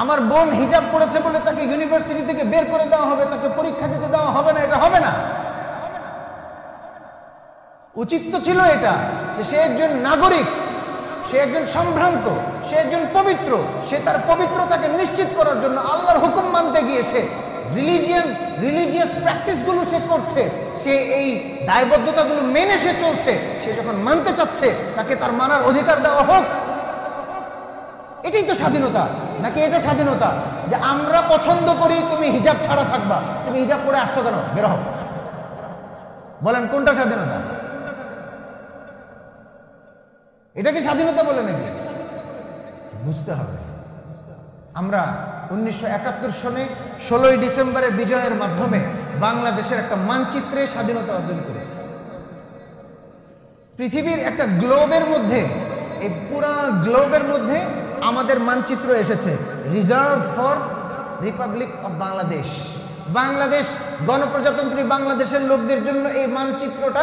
আমার বোন হিজাব পড়েছে বলে তাকে ইউনিভার্সিটি থেকে বের করে দেওয়া হবে, তাকে পরীক্ষা দিতে দেওয়া হবে না, এটা হবে না। উচিত তো ছিল এটা যে সে একজন নাগরিক, সে একজন সম্ভ্রান্ত, সে একজন পবিত্র, সে তার পবিত্রতাকে নিশ্চিত করার জন্য আল্লাহর হুকুম মানতে গিয়ে সে রিলিজিয়াস প্র্যাকটিসগুলো সে করছে, সে এই দায়বদ্ধতাগুলো মেনে সে চলছে, সে যখন মানতে চাচ্ছে তাকে তার মানার অধিকার দেওয়া হোক। এটাই তো স্বাধীনতা। নাকি এটা স্বাধীনতা যে আমরা পছন্দ করি তুমি হিজাব ছাড়া থাকবা, তুমি হিজাব পরে আসছো কেন, বের হও? বলেন কোনটা স্বাধীনতা? এটা কি স্বাধীনতা বলে নাকি? বুঝতে হবে। আমরা 1971 সনে 16ই ডিসেম্বরের বিজয়ের মাধ্যমে বাংলাদেশের একটা মানচিত্রে স্বাধীনতা অর্জন করেছি। পৃথিবীর একটা গ্লোবের মধ্যে, এই পুরা গ্লোবের মধ্যে আমাদের মানচিত্র এসেছে, reserve for Republic of Bangladesh. Bangladesh গণপ্রজাতন্ত্রী বাংলাদেশের লোকদের জন্য এই মানচিত্রটা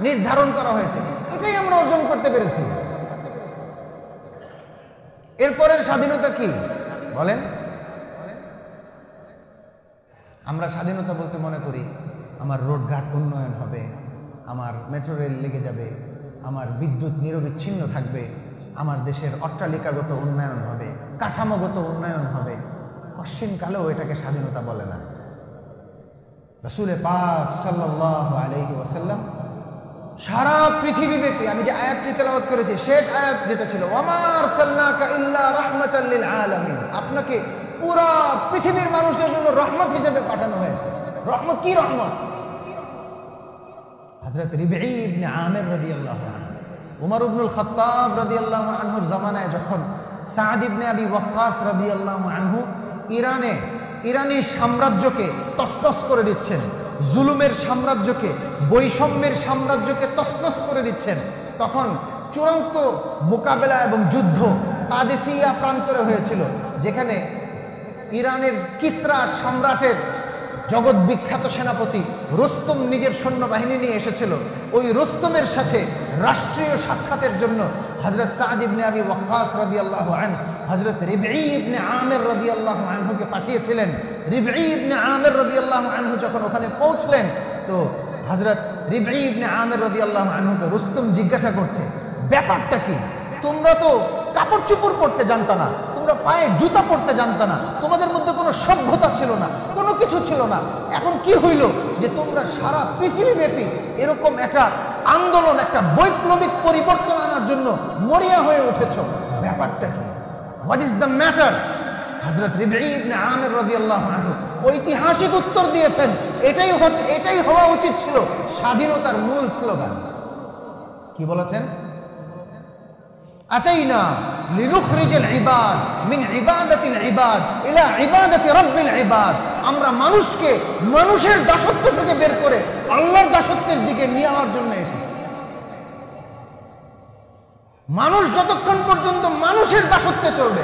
নির্ধারণ করা হয়েছে। এটাই আমরা অর্জন করতে পেরেছি। এরপরের স্বাধীনতা কি বলেন? আমরা স্বাধীনতা বলতে মনে করি আমার রোডঘাট উন্নয়ন হবে, আমার মেট্রো রেল লেগে যাবে, আমার বিদ্যুৎ নিরবিচ্ছিন্ন থাকবে, আমার দেশের অট্টালিকাগত উন্নয়ন হবে, কাঠামোগত উন্নয়ন হবে। কশ্চিনকালেও এটাকে স্বাধীনতা বলে না। রাসূল পাক সাল্লাল্লাহু আলাইহি ওয়াসাল্লাম সারা পৃথিবীব্যাপী, আমি যে আয়াতটি তেলাওয়াত করেছি, শেষ আয়াত যেটা ছিল, ওয়ামা আরসালনাকা ইল্লা রাহমাতাল লিল আলামিন, আপনাকে পুরো পৃথিবীর মানুষের জন্য রহমত হিসেবে পাঠানো হয়েছে। রহমত কি রহমত? হযরত রিবঈ ইবনে আমির রাদিয়াল্লাহু আনহু, উমর ইবনুল খাত্তাব রাদিয়াল্লাহু আনহুর জামানায় যখন সাদ ইবনে আবি ওয়াক্কাস রাদিয়াল্লাহু আনহু ইরানি সাম্রাজ্যকে তছনছ করে দিচ্ছেন, জুলুমের সাম্রাজ্যকে, বৈষম্যের সাম্রাজ্যকে তছনছ করে দিচ্ছেন, তখন চূড়ান্ত মোকাবেলা এবং যুদ্ধ কাদেসিয়া প্রান্তরে হয়েছিল, যেখানে ইরানের কিসরা সম্রাটের জগৎ বিখ্যাত সেনাপতি রুস্তম নিজের সৈন্যবাহিনী নিয়ে এসেছিল। ওই রুস্তমের সাথে রাষ্ট্রীয় সাক্ষাতের জন্য হযরত সাদ ইবনে আবি ওয়াক্কাস রাদিয়াল্লাহু আনহু হযরত রিবঈ ইবনে আমির রাদিয়াল্লাহু আনহুকে পাঠিয়েছিলেন। রিবঈ ইবনে আমির রাদিয়াল্লাহু আনহু যখন ওখানে পৌঁছলেন, তো হযরত রিবঈ ইবনে আমির রাদিয়াল্লাহু আনহুকে রুস্তম জিজ্ঞাসা করছে, ব্যাপারটা কি? তোমরা তো কাপড় চোপড় পরতে জানতা না, তোমরা পায়ে জুতা পরতে জানতা না, তোমাদের মধ্যে কোনো সভ্যতা ছিল না, কোনো কিছু ছিল না, এখন কি হইল যে তোমরা সারা পৃথিবীব্যাপী এরকম একটা আন্দোলন, একটা বৈপ্লবিক পরিবর্তন আনার জন্য মরিয়া হয়ে উঠেছ? ব্যাপারটা কি? What is the matter? হযরত রিবঈ ইবনে আমির রাদিয়াল্লাহু আনহু ঐতিহাসিক উত্তর দিয়েছেন, এটাই হওয়া উচিত ছিল স্বাধীনতার মূল স্লোগান। কি বলেছেন? আতাইনা লিনুখরিজাল ইবাদ মিন ইবাদাতিল ইবাদ ইলা ইবাদাতি রাব্বিল ইবাদ। আমরা মানুষকে মানুষের দাসত্ব থেকে বের করে আল্লাহর দাসত্বের দিকে নিয়ে যাওয়ার জন্য এসেছি। মানুষ যতক্ষণ পর্যন্ত মানুষের দাসত্বে চলবে,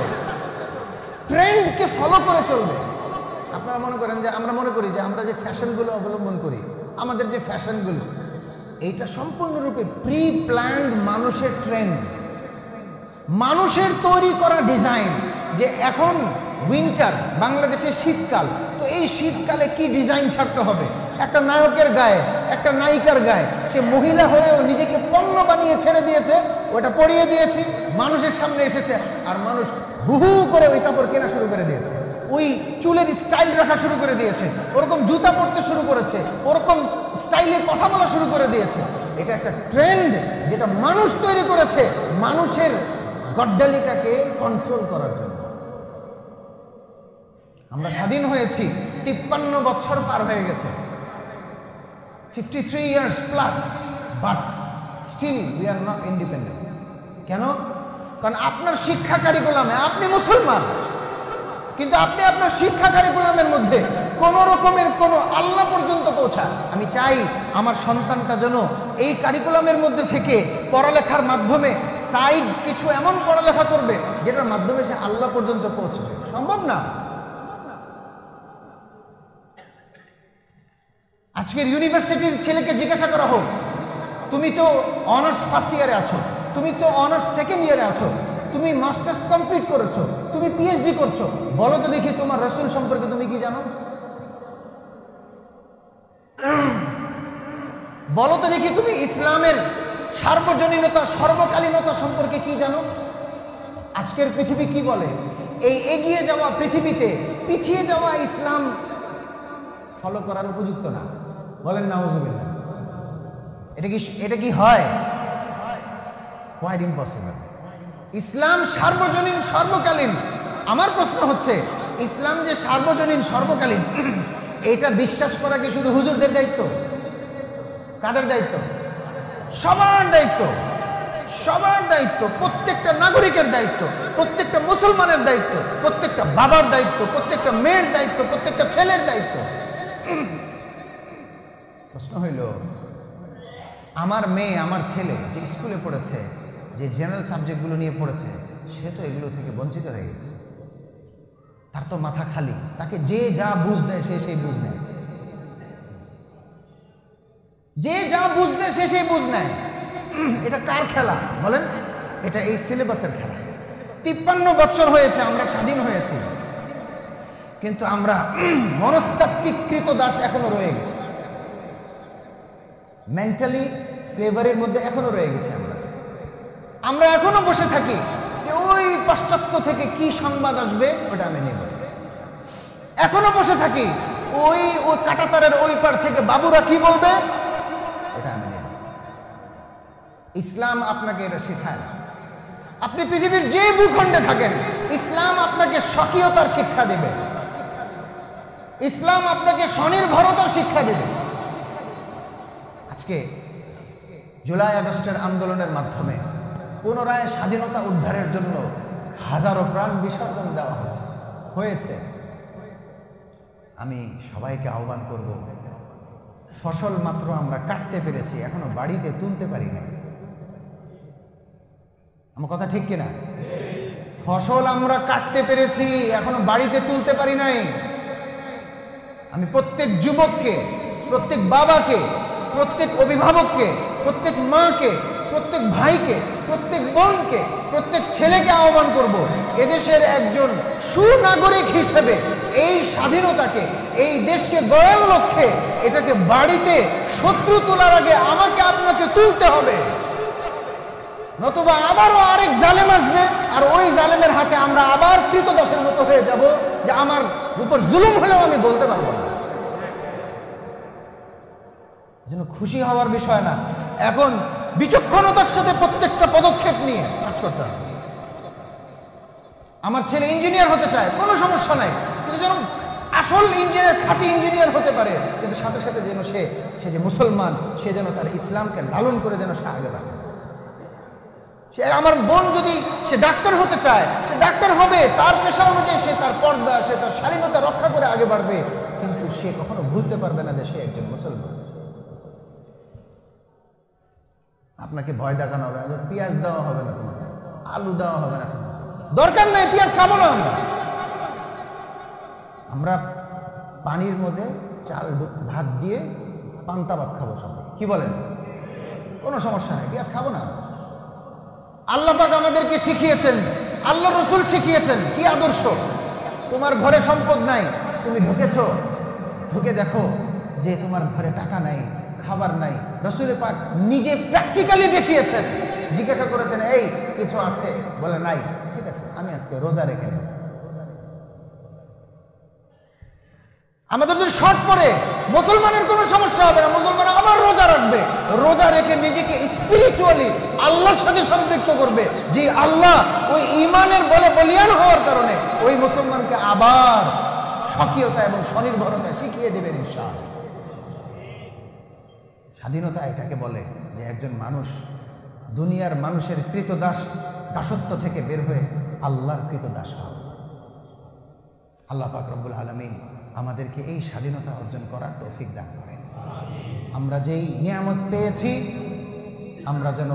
ট্রেন্ডকে ফলো করে চলবে। আপনারা মনে করেন যে আমরা মনে করি যে আমরা যে ফ্যাশনগুলো অবলম্বন করি, আমাদের যে ফ্যাশনগুলো, এইটা সম্পূর্ণরূপে প্রি প্ল্যান্ড মানুষের ট্রেন্ড, মানুষের তৈরি করা ডিজাইন। যে এখন উইন্টার, বাংলাদেশের শীতকাল, তো এই শীতকালে কি ডিজাইন ছাড়তে হবে, একটা নায়কের গায়ে, একটা নায়িকার গায়ে, সে মহিলা হয়েও নিজেকে পণ্য বানিয়ে ছেড়ে দিয়েছে, ওটা পরিয়ে দিয়েছি, মানুষের সামনে এসেছে, আর মানুষ হু হু করে ওই কাপড় কেনা শুরু করে দিয়েছে, ওই চুলের স্টাইল রাখা শুরু করে দিয়েছে, ওরকম জুতা পরতে শুরু করেছে, ওরকম স্টাইলে কথা বলা শুরু করে দিয়েছে। এটা একটা ট্রেন্ড যেটা মানুষ তৈরি করেছে মানুষের গড্ডালিকাকে কন্ট্রোল করার জন্য। আমরা স্বাধীন হয়েছি 53 বছর পার হয়ে গেছে, 53 years plus, but still we are not independent. কেন? কারণ আপনার শিক্ষা কারিকুলামে আপনি মুসলমান, কিন্তু আপনি আপনার শিক্ষা কারিকুলামের মধ্যে কোন রকমের কোন আল্লাহ পর্যন্ত পৌঁছা। আমি চাই আমার সন্তানটা যেন এই কারিকুলামের মধ্যে থেকে পড়ালেখার মাধ্যমে সাইড কিছু এমন পড়ালেখা করবে যেটার মাধ্যমে সে আল্লাহ পর্যন্ত পৌঁছবে। সম্ভব না। আজকের ইউনিভার্সিটির ছেলেকে জিজ্ঞাসা করা হোক, তুমি তো অনার্স ফার্স্ট ইয়ারে আছো, তুমি তো অনার্স সেকেন্ড ইয়ারে আছো, তুমি মাস্টার্স কমপ্লিট করেছো, তুমি পিএইচডি করছো, বলো তো দেখি তোমার রাসূল সম্পর্কে তুমি কি জানো? বলো তো দেখি তুমি ইসলামের সার্বজনীনতা, সর্বকালীনতা সম্পর্কে কি জানো? আজকের পৃথিবী কি বলে? এই এগিয়ে যাওয়া পৃথিবীতে পিছিয়ে যাওয়া ইসলাম ফলো করার উপযুক্ত না। বলেন নাউযুবিল্লাহ। এটা কি হয়? Quite impossible. ইসলাম সার্বজনীন, সর্বকালীন। আমার প্রশ্ন হচ্ছে, ইসলাম যে সার্বজনীন, সর্বকালীন, এটা বিশ্বাস করা কি শুধু হুজুরদের দায়িত্ব? কাদের দায়িত্ব? সবার দায়িত্ব, সবার দায়িত্ব, প্রত্যেকটা নাগরিকের দায়িত্ব, প্রত্যেকটা মুসলমানের দায়িত্ব, প্রত্যেকটা বাবার দায়িত্ব, প্রত্যেকটা মেয়ের দায়িত্ব, প্রত্যেকটা ছেলের দায়িত্ব। প্রশ্ন হইল, আমার মেয়ে, আমার ছেলে যে স্কুলে পড়েছে, যে জেনারেল সাবজেক্টগুলো নিয়ে পড়েছে, সে তো এগুলো থেকে বঞ্চিত হয়ে গেছে। তার তো মাথা খালি, তাকে যে যা বুঝ দেয় সে সেই বুঝ নেয়, যে যা বুঝ দেয় সে সেই বুঝ নেয়। এটা কার খেলা বলেন? এটা এই সিলেবাসের খেলা। 53 বছর হয়েছে আমরা স্বাধীন হয়েছি, কিন্তু আমরা মনস্তাত্ত্বিক কৃতদাস এখনো রয়ে গেছি, মেন্টালি স্লেভারির মধ্যে এখনো রয়ে গেছি। আমরা এখনো বসে থাকি যে ওই পাশ্চাত্য থেকে কি সংবাদ আসবে ওটা আমি নেব, এখনো বসে থাকি ওই কাঁটাতারের ওই পার থেকে বাবুরা কি বলবে ওটা আমি নেব। ইসলাম আপনাকে এটা শেখায় না। আপনি পৃথিবীর যে ভূখণ্ডে থাকেন, ইসলাম আপনাকে স্বকীয়তার শিক্ষা দেবে, ইসলাম আপনাকে স্বনির্ভরতার শিক্ষা দেবে। আজকে জুলাই আগস্টের আন্দোলনের মাধ্যমে পুনরায় স্বাধীনতা উদ্ধারের জন্য হাজারো প্রাণ বিসর্জন দেওয়া হয়েছে। আমি সবাইকে আহ্বান করব, ফসল মাত্র আমরা কাটতে পেরেছি, এখনো বাড়িতে তুলতে পারি না। আমার কথা ঠিক কিনা? ফসল আমরা কাটতে পেরেছি, এখনো বাড়িতে তুলতে পারি নাই। আমি প্রত্যেক যুবককে, প্রত্যেক বাবাকে, প্রত্যেক অভিভাবককে, প্রত্যেক মাকে, প্রত্যেক ভাইকে, প্রত্যেক বোনকে, প্রত্যেক ছেলেকে আহ্বান করব, এদেশের একজন সুনাগরিক হিসেবে এই স্বাধীনতাকে, এই দেশকে গড়ার লক্ষ্যে এটাকে বাড়িতে শত্রু তোলার আগে আমাকে আপনাকে তুলতে হবে, নতুবা আবারও আরেক জালেম আসবে, আর ওই জালেমের হাতে আমরা আবার কৃতদাসের মতো হয়ে যাব, যে আমার উপর জুলুম হলেও আমি বলতে পারবো না। যেন খুশি হওয়ার বিষয় না, এখন বিচক্ষণতার সাথে প্রত্যেকটা পদক্ষেপ নিয়ে কাজ করতে হবে। আমার ছেলে ইঞ্জিনিয়ার হতে চায়, কোনো সমস্যা নাই, কিন্তু যেন আসল ইঞ্জিনিয়ার, খাঁটি ইঞ্জিনিয়ার হতে পারে, কিন্তু সাথে সাথে যেন সে যে মুসলমান, সে যেন তার ইসলামকে লালন করে যেন সে আগে বাড়ে। সে আমার বোন যদি সে ডাক্তার হতে চায়, সে ডাক্তার হবে, তার পেশা অনুযায়ী সে তার পর্দা, সে তার স্বাধীনতা রক্ষা করে আগে বাড়বে, কিন্তু সে কখনো ভুলতে পারবে না যে সে একজন মুসলমান। আপনাকে ভয় দেখানো হবে, পেঁয়াজ দেওয়া হবে না, তোমাকে আলু দেওয়া হবে না, দরকার নেই, পেঁয়াজ খাবো না আমরা পানির মধ্যে চাল ভাত দিয়ে পান্তা ভাত খাবো সবাই, কি বলেন? কোনো সমস্যা নেই, পেঁয়াজ খাবো না। আল্লাহ পাক আমাদেরকে শিখিয়েছেন, আল্লাহ রসুল শিখিয়েছেন কি আদর্শ। তোমার ঘরে সম্পদ নাই, তুমি ঢুকে দেখো যে তোমার ঘরে টাকা নাই, খাবার নাই। রসুল পাক নিজে প্র্যাকটিক্যালি দেখিয়েছেন। জিজ্ঞাসা করেছেন, এই কিছু আছে? বলে নাই। ঠিক আছে, আমি আজকে রোজা রেখে নেব। আমাদের যদি শর্ট পড়ে, মুসলমানের কোনো সমস্যা হবে না, মুসলমান আবার রোজা রাখবে, রোজা রেখে নিজেকে স্পিরিচুয়ালি আল্লাহর সাথে সম্পৃক্ত করবে, যে আল্লাহ ওই ঈমানের বলে বলিয়ান হওয়ার কারণে ওই মুসলমানকে আবার স্বকীয়তা এবং স্বনির্ভরতা শিখিয়ে দেবেন ইনশাআল্লাহ। স্বাধীনতা এটাকে বলে যে একজন মানুষ দুনিয়ার মানুষের দাসত্ব থেকে বের হয়ে আল্লাহর কৃতদাস হয়। আল্লাহ পাক রব্বুল আলামিন আমাদেরকে এই স্বাধীনতা অর্জন করার তৌফিক দান করেন। আমরা যেই নিয়ামত পেয়েছি, আমরা যেন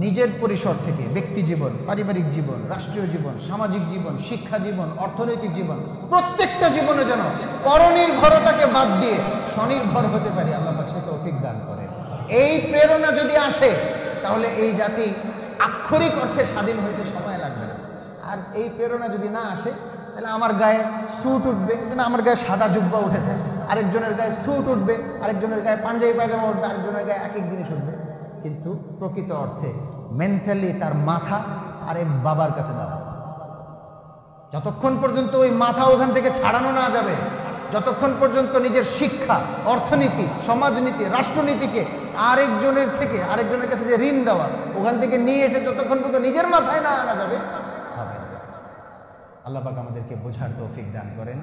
নিজের পরিসর থেকে ব্যক্তি জীবন, পারিবারিক জীবন, রাষ্ট্রীয় জীবন, সামাজিক জীবন, শিক্ষা জীবন, অর্থনৈতিক জীবন, প্রত্যেকটা জীবনে যেন পরনির্ভরতাকে বাদ দিয়ে স্বনির্ভর হতে পারি। আল্লাহ পাক সে তৌফিক দান করেন। এই প্রেরণা যদি আসে, তাহলে এই জাতি আক্ষরিক অর্থে স্বাধীন হইতে সময় লাগবে না। আর এই প্রেরণা যদি না আসে, তাহলে আমার গায়ে স্যুট উঠবে, আমার গায়ে সাদা জুব্বা উঠেছে, আরেকজনের গায়ে স্যুট উঠবে, আরেকজনের গায়ে পাঞ্জাবি পায়জামা উঠবে, আরেকজনের গায়ে এক এক জিনিস উঠবে, কিন্তু প্রকৃত অর্থে মেন্টালি তার মাথা আরেক বাবার কাছে দেওয়া। যতক্ষণ পর্যন্ত ওই মাথা ওখান থেকে ছাড়ানো না যাবে, যতক্ষণ পর্যন্ত নিজের শিক্ষা, অর্থনীতি, সমাজনীতি, রাষ্ট্রনীতিকে আরেকজনের কাছে যে ঋণ দেওয়া, ওখান থেকে নিয়ে এসে যতক্ষণ পর্যন্ত নিজের মাথায় না আনা যাবে, হবে না। আল্লাহ পাক আমাদেরকে বোঝার তৌফিক দান করেন।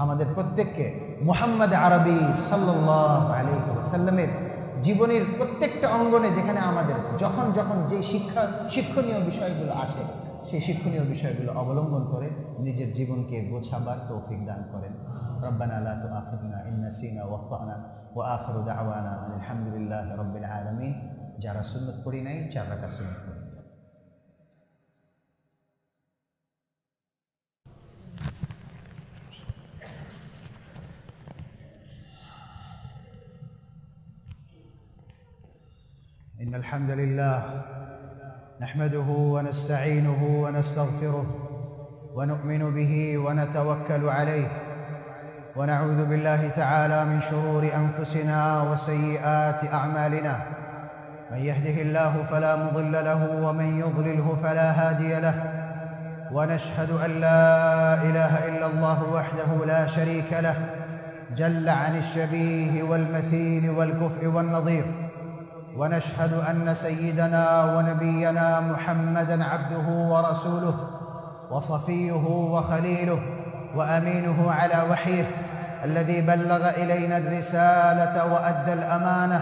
আমাদের প্রত্যেককে মুহাম্মদ আরবি সাল্লাল্লাহু আলাইহি ওয়াসাল্লামের জীবনের প্রত্যেকটা অঙ্গনে যেখানে আমাদের যখন যে শিক্ষণীয় বিষয়গুলো আসে, সেই শিক্ষণীয় বিষয়গুলো অবলম্বন করে নিজের জীবনকে গোছাবার তৌফিক দান করেন। রব্বানা লা তুআখিযনা ইন নাসিনা ওয়া আখতানা ওয়া আখিরু দাওয়ানা আলহামদুলিল্লাহি রাব্বিল আলামিন। যারা সুন্নাত পড়ি নাই, 4 রাকাত সুন্নাত পড়ি। إن الحمد لله نحمده ونستعينه ونستغفره ونؤمن به ونتوكل عليه ونعوذ بالله تعالى من شرور أنفسنا وسيئات أعمالنا. من يهده الله فلا مضل له ومن يضلله فلا هادي له. ونشهد أن لا إله إلا الله وحده لا شريك له جل عن الشبيه والمثيل والكفء والنظير. ونشهد أن سيدنا ونبينا محمدًا عبده ورسوله وصفيه وخليله وأمينه على وحيه الذي بلغ إلينا الرسالة وأدى الأمانة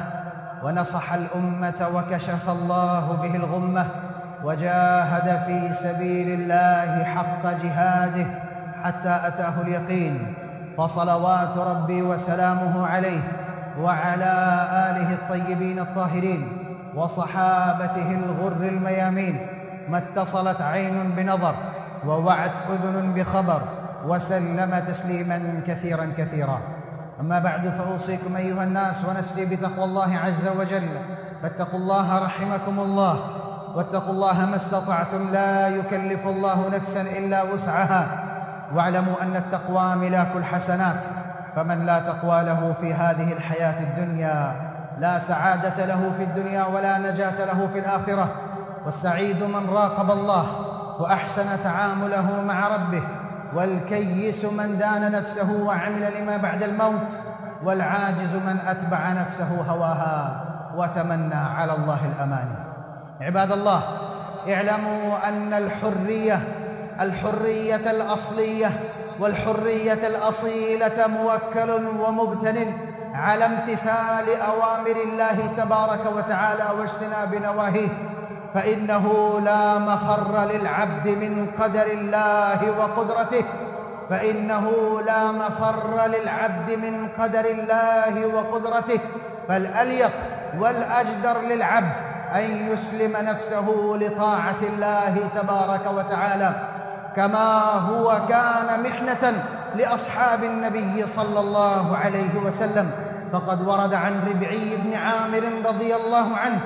ونصح الأمة وكشف الله به الغمة وجاهد في سبيل الله حق جهاده حتى أتاه اليقين. فصلوات ربي وسلامه عليه وعلى آله الطيبين الطاهرين وصحابته الغر الميامين، ما اتصلت عين بنظر ووعت أذن بخبر وسلم تسليما كثيرا كثيرا. أما بعد، فأوصيكم أيها الناس ونفسي بتقوى الله عز وجل. فاتقوا الله رحمكم الله، واتقوا الله ما استطعتم، لا يكلف الله نفسا إلا وسعها. واعلموا أن التقوى ملاك الحسنات، فمن لا تقوى له في هذه الحياة الدنيا لا سعادة له في الدنيا ولا نجاة له في الآخرة. والسعيد من راقب الله وأحسن تعامله مع ربه، والكيس من دان نفسه وعمل لما بعد الموت، والعاجز من أتبع نفسه هواها وتمنى على الله الأماني. عباد الله، اعلموا أن الحرية الأصلية والحرية الأصيلة موكل ومبتن على امتثال أوامر الله تبارك وتعالى واجتناب نواهيه. فإنه لا مفر للعبد من قدر الله وقدرته، فإنه لا مفر للعبد من قدر الله وقدرته. فالأليق والأجدر للعبد أن يسلم نفسه لطاعة الله تبارك وتعالى، كما هو كان محنة لأصحاب النبي صلى الله عليه وسلم. فقد ورد عن ربعي بن عامر رضي الله عنه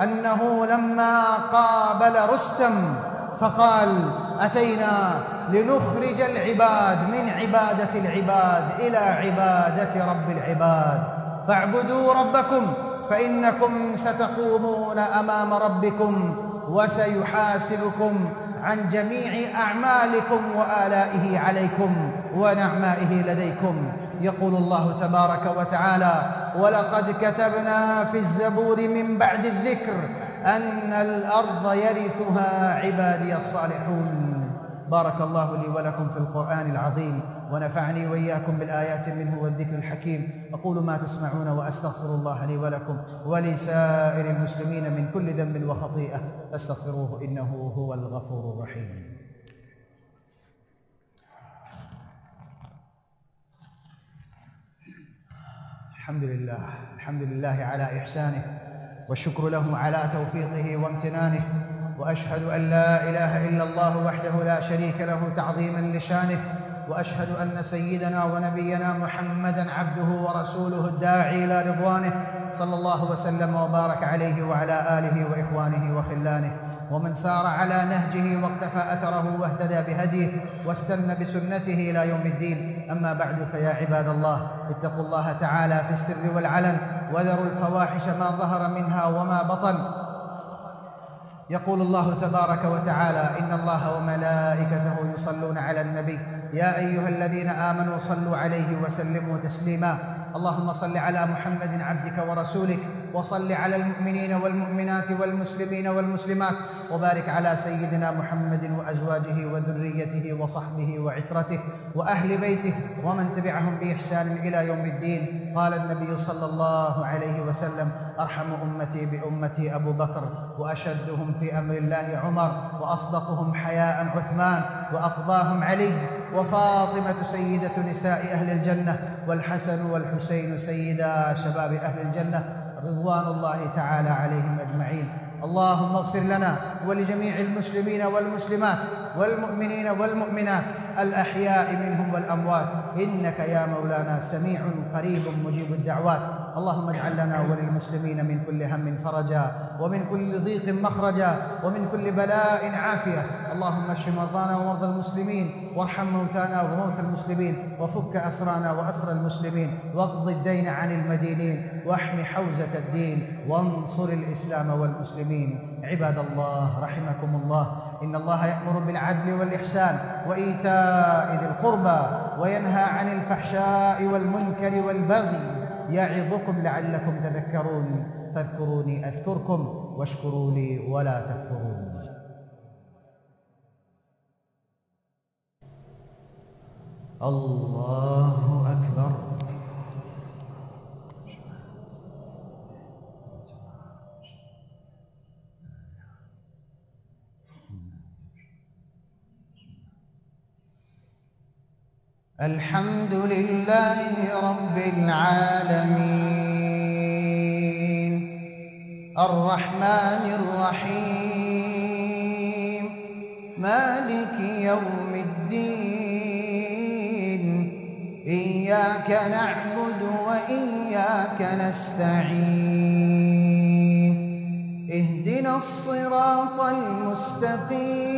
أنه لما قابل رستم فقال: أتينا لنخرج العباد من عبادة العباد إلى عبادة رب العباد، فاعبدوا ربكم فإنكم ستقومون أمام ربكم وسيحاسبكم عن جميع أعمالكم وآلائه عليكم ونعمائه لديكم. يقول الله تبارك وتعالى: ولقد كتبنا في الزبور من بعد الذكر أن الأرض يرثها عبادي الصالحون. بارك الله لي ولكم في القرآن العظيم، ونفعني وإياكم بالآيات منه والذكر الحكيم. أقول ما تسمعون وأستغفر الله لي ولكم ولسائر المسلمين من كل ذنب وخطيئة، فاستغفروه إنه هو الغفور الرحيم. الحمد لله على إحسانه، والشكر له على توفيقه وامتنانه، وأشهد أن لا إله إلا الله وحده لا شريك له تعظيما لشانه، وأشهد أن سيدنا ونبينا محمدًا عبده ورسوله الداعي إلى رضوانه، صلى الله وسلم وبارك عليه وعلى آله وإخوانه وخلانه ومن سار على نهجه واقتفى أثره واهتدى بهديه واستنى بسنته إلى يوم الدين. أما بعد، فيا عباد الله، اتقوا الله تعالى في السر والعلن، وذروا الفواحش ما ظهر منها وما بطن. يقول الله تبارك وتعالى: إن الله وملائكته يصلون على النبي يا أيها الذين آمنوا صلوا عليه وسلموا تسليما. اللهم صل على محمد عبدك ورسولك، وصل على المؤمنين والمؤمنات والمسلمين والمسلمات، وبارك على سيدنا محمد وأزواجه وذريته وصحبه وعترته وأهل بيته ومن تبعهم بإحسان إلى يوم الدين. قال النبي صلى الله عليه وسلم: أرحم أمتي بأمتي أبو بكر، وأشدهم في أمر الله عمر، وأصدقهم حياء عثمان، وأقضاهم علي، وفاطمة سيدة نساء أهل الجنة، والحسن والحسين سيدا شباب أهل الجنة، رضوان الله تعالى عليهم أجمعين. اللهم اغفر لنا ولجميع المسلمين والمسلمات والمؤمنين والمؤمنات الأحياء منهم والأموات، إنك يا مولانا سميع قريب مجيب الدعوات. اللهم اجعل لنا وللمسلمين من كل هم فرجا، ومن كل ضيق مخرجا، ومن كل بلاء عافية. اللهم اشف مرضانا ومرضى المسلمين، وارحم موتانا وموتى المسلمين، وفك أسرانا وأسر المسلمين، واقض الدين عن المدينين، واحم حوزة الدين، وانصر الإسلام والمسلمين. عباد الله رحمكم الله، إن الله يأمر بالعدل والإحسان وإيتاء ذي القربى، وينهى عن الفحشاء والمنكر والبغي، يعظكم لعلكم تذكرون. فاذكروني أذكركم، واشكروا لي ولا تكفرون. الله أكبر. الحمد لله رب العالمين، الرحمن الرحيم، مالك يوم الدين، إياك نعبد وإياك نستعين، اهدنا الصراط المستقيم،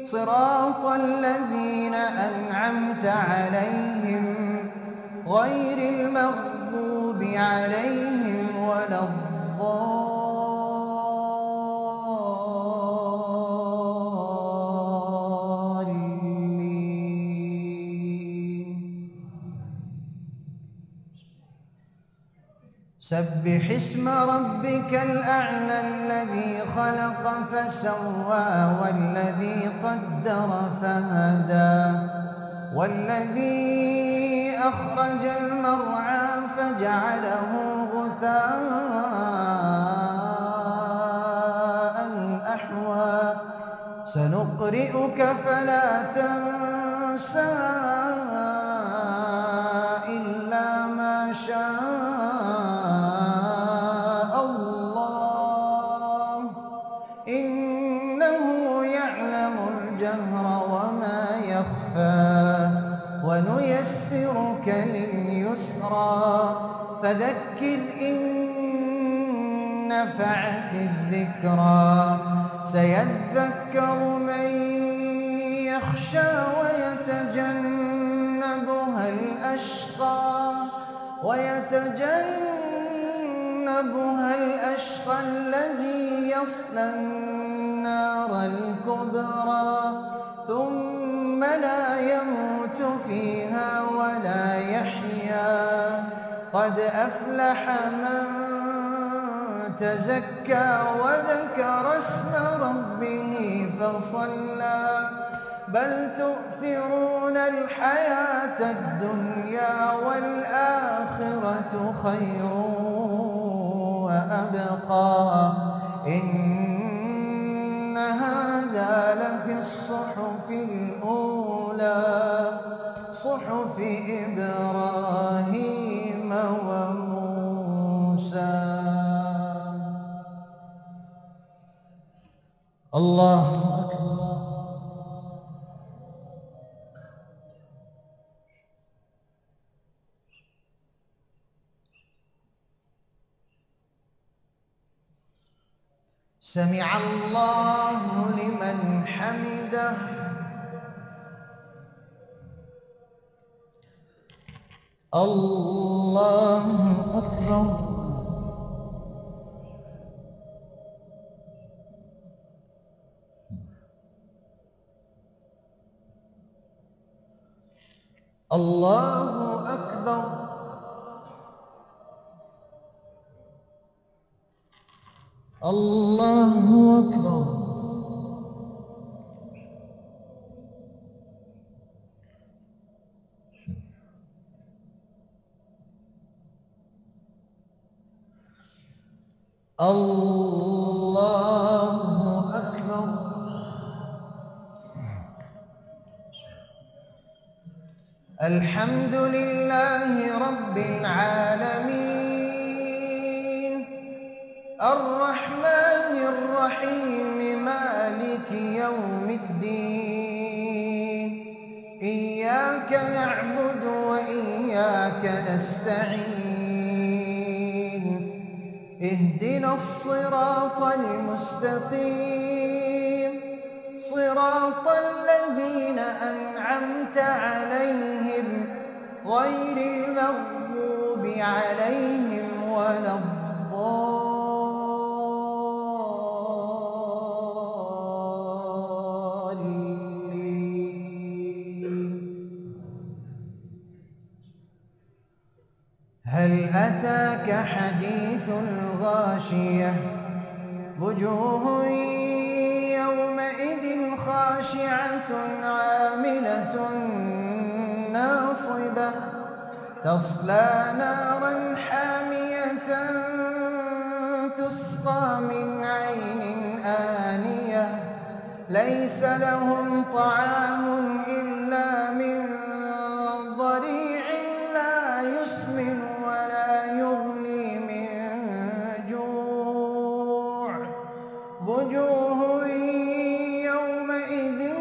صراط الذين أنعمت عليهم غير المغضوب عليهم ولا الضالين. سبح اسم ربك الأعلى الذي خلق فسوى، والذي قدر فهدى، والذي أخرج المرعى فجعله غثاء سنقرئك فلا تنسى إلا ما شاء الله إنه يعلم الجهر وما يخفى ونيسرك لليسرى فذكر إن نفعت الذكرى سيذكر من يخشى ويتجنبها الأشقى الذي يصلى النار الكبرى ثم لا يموت فيها ولا يحيا قد أفلح من تزكى وذكر اسم ربه فصلى بل تؤثرون الحياة الدنيا والآخرة خير وأبقى إن هذا لفي الصحف الأولى صحف إبراهيم وموسى. الله أكبر. سمع الله لمن حمده. الله أكبر. الله أكبر. الله أكبر. الله أكبر. الحمد لله رب العالمين الرحمن الرحيم مالك يوم الدين إياك نعبد وإياك نستعين اهدنا الصراط المستقيم صراط الذين أنعمت عليهم غير المغضوب عليهم ولا هل أتاك حديث الغاشية وجوه يومئذ خاشعة عاملة ناصبة تصلى نارا حامية تسقى من عين آنية ليس لهم طعام إلا من ضريع لا يسمن ولا يغني من جوع وجوه يومئذ